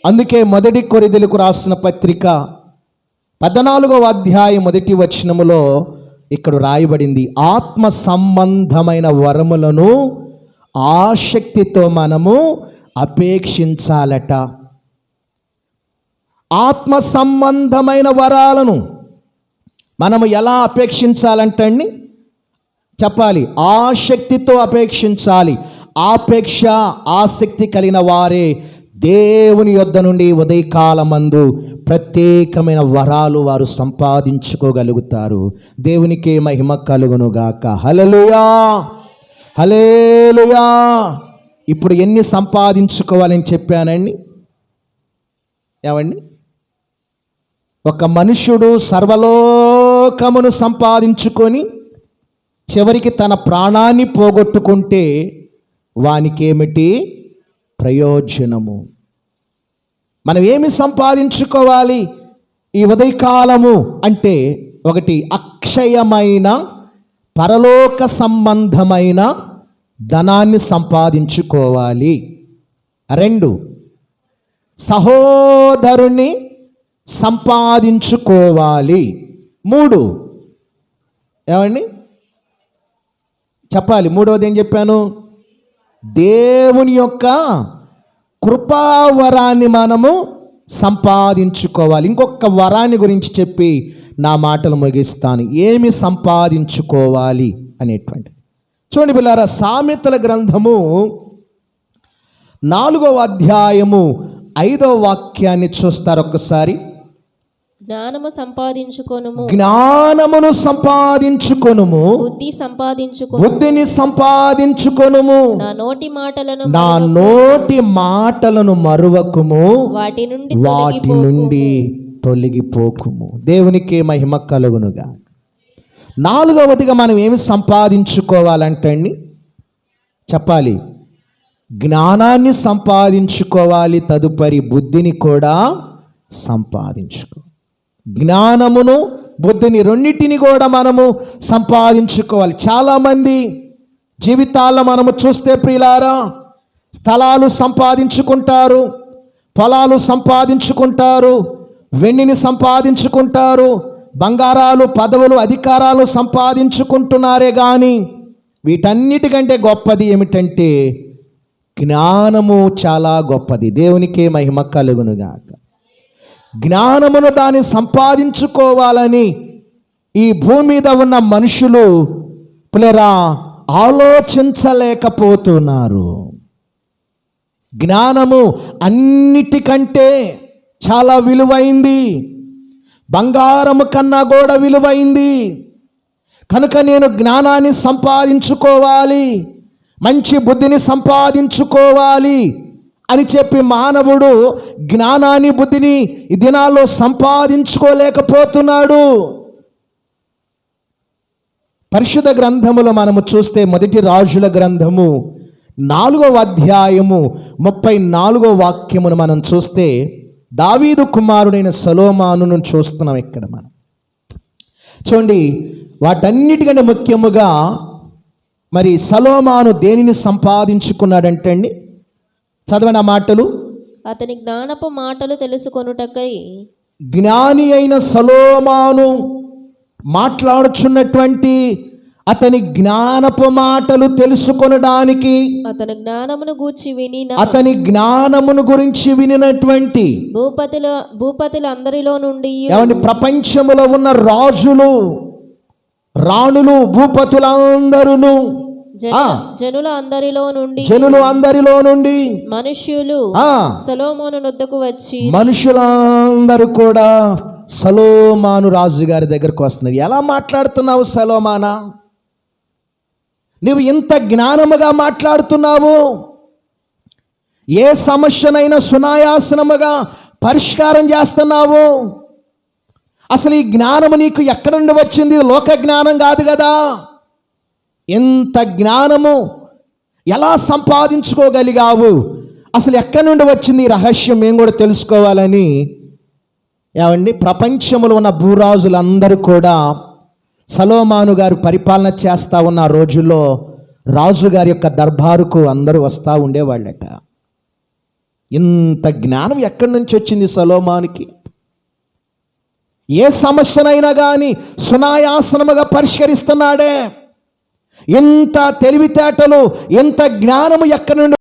అందుకే మొదటి కొరింథీయులకు రాసిన పత్రిక 14వ అధ్యాయం 1వ వచనములో ఇక్కడ రాయబడింది, ఆత్మ సంబంధమైన వరములను ఆసక్తితో మనము అపేక్షించాలట. ఆత్మ సంబంధమైన వరాలను మనము ఎలా అపేక్షించాలంటండి? చెప్పాలి, ఆసక్తితో అపేక్షించాలి. ఆసక్తి కలిగిన వారే దేవుని యొద్ద నుండి ఉదయకాలమందు ప్రత్యేకమైన వరాలు వారు సంపాదించుకోగలుగుతారు. దేవునికే మహిమ కలుగునుగాక. హల్లెలూయా, హల్లెలూయా. ఇప్పుడు ఎన్ని సంపాదించుకోవాలని చెప్పానండి? ఏమండి, ఒక మనుష్యుడు సర్వలోకమును సంపాదించుకొని చివరికి తన ప్రాణాన్ని పోగొట్టుకుంటే వానికేమిటి ప్రయోజనము? మనం ఏమి సంపాదించుకోవాలి ఈ ఉదయకాలము అంటే? ఒకటి, అక్షయమైన పరలోక సంబంధమైన ధనాన్ని సంపాదించుకోవాలి. 2, సహోదరుని సంపాదించుకోవాలి. 3, ఏమండి చెప్పాలి, మూడవది ఏం చెప్పాను? దేవుని యొక్క కృపావరాన్ని మనము సంపాదించుకోవాలి. ఇంకొక వరాన్ని గురించి చెప్పి నా మాటలు ముగిస్తాను. ఏమి సంపాదించుకోవాలి అనేటువంటి చూడండి పిల్లారా, సామెతల గ్రంథము 4వ అధ్యాయము 5వ వాక్యాన్ని చూస్తారు ఒక్కసారి. జ్ఞానము సంపాదించుకొనుము, జ్ఞానమును సంపాదించుకొనుము, బుద్ధిని సంపాదించుకొనుము, నా నోటి మాటలను మరువకుము, వాటి నుండి తొలగిపోకుము. దేవునికి మహిమ కలుగునుగా. 4వదిగా మనం ఏమి సంపాదించుకోవాలంటండి? చెప్పాలి, జ్ఞానాన్ని సంపాదించుకోవాలి. తదుపరి బుద్ధిని కూడా సంపాదించుకో. జ్ఞానమును బుద్ధిని రెండింటిని కూడా మనము సంపాదించుకోవాలి. చాలామంది జీవితాల్లో మనము చూస్తే ప్రియులారా, స్థలాలు సంపాదించుకుంటారు, పొలాలు సంపాదించుకుంటారు, వెండిని సంపాదించుకుంటారు, బంగారాలు, పదవులు, అధికారాలు సంపాదించుకుంటున్నారే కానీ వీటన్నిటికంటే గొప్పది ఏమిటంటే జ్ఞానము చాలా గొప్పది. దేవునికే మహిమ కలుగునుగాక. జ్ఞానమును దాన్ని సంపాదించుకోవాలని ఈ భూమి మీద ఉన్న మనుషులు పిల్లరా ఆలోచించలేకపోతున్నారు. జ్ఞానము అన్నిటికంటే చాలా విలువైంది, బంగారము కన్నా కూడా విలువైంది. కనుక నేను జ్ఞానాన్ని సంపాదించుకోవాలి, మంచి బుద్ధిని సంపాదించుకోవాలి అని చెప్పి మానవుడు జ్ఞానాన్ని బుద్ధిని ఈ దినాల్లో సంపాదించుకోలేకపోతున్నాడు. పరిశుద్ధ గ్రంథములో మనము చూస్తే మొదటి రాజుల గ్రంథము 4వ అధ్యాయము 34వ వాక్యమును మనం చూస్తే దావీదు కుమారుడైన సొలొమోనును చూస్తున్నాం ఇక్కడ మనం. చూడండి, వాటన్నిటికంటే ముఖ్యముగా మరి సొలొమోను దేనిని సంపాదించుకున్నాడంటే అండి, చదవని ఆ మాటలు. అతని జ్ఞానపు మాటలు తెలుసుకొనుటకై, జ్ఞాని అయిన సొలొమోను మాట్లాడుచున్నటువంటి అతని జ్ఞానపు మాటలు తెలుసుకొనడానికి, అతని జ్ఞానమును గురించి వినినటువంటి భూపతుల అందరిలో నుండి, ఏమండి, ప్రపంచములో ఉన్న రాజులు, రాణులు, భూపతులందరూ, జనుల అందరిలో నుండి మనుష్యులు సొలొమోను వద్దకు వచ్చి, మనుషులందరూ కూడా సొలొమోను రాజు గారి దగ్గరకు వస్తున్నారు. ఎలా మాట్లాడుతున్నావు సొలొమోనా? నువ్వు ఇంత జ్ఞానముగా మాట్లాడుతున్నావు, ఏ సమస్యనైనా సునాయాసనముగా పరిష్కారం చేస్తున్నావు. అసలు ఈ జ్ఞానము నీకు ఎక్కడి నుండి వచ్చింది? లోక జ్ఞానం కాదు కదా. ఎంత జ్ఞానము ఎలా సంపాదించుకోగలిగావు, అసలు ఎక్కడి నుండి వచ్చింది ఈ రహస్యం మేము కూడా తెలుసుకోవాలని ఏమండి ప్రపంచంలో ఉన్న భూరాజులందరూ కూడా సొలొమోను గారు పరిపాలన చేస్తూ ఉన్న రోజుల్లో రాజుగారి యొక్క దర్బారుకు అందరూ వస్తూ ఉండేవాళ్ళట. ఇంత జ్ఞానం ఎక్కడి నుంచి వచ్చింది సొలొమోనుకి? ఏ సమస్యనైనా కానీ సునాయాసనముగా పరిష్కరిస్తున్నాడే. ఎంత తెలివితేటలు, ఎంత జ్ఞానము ఎక్కడి నుండి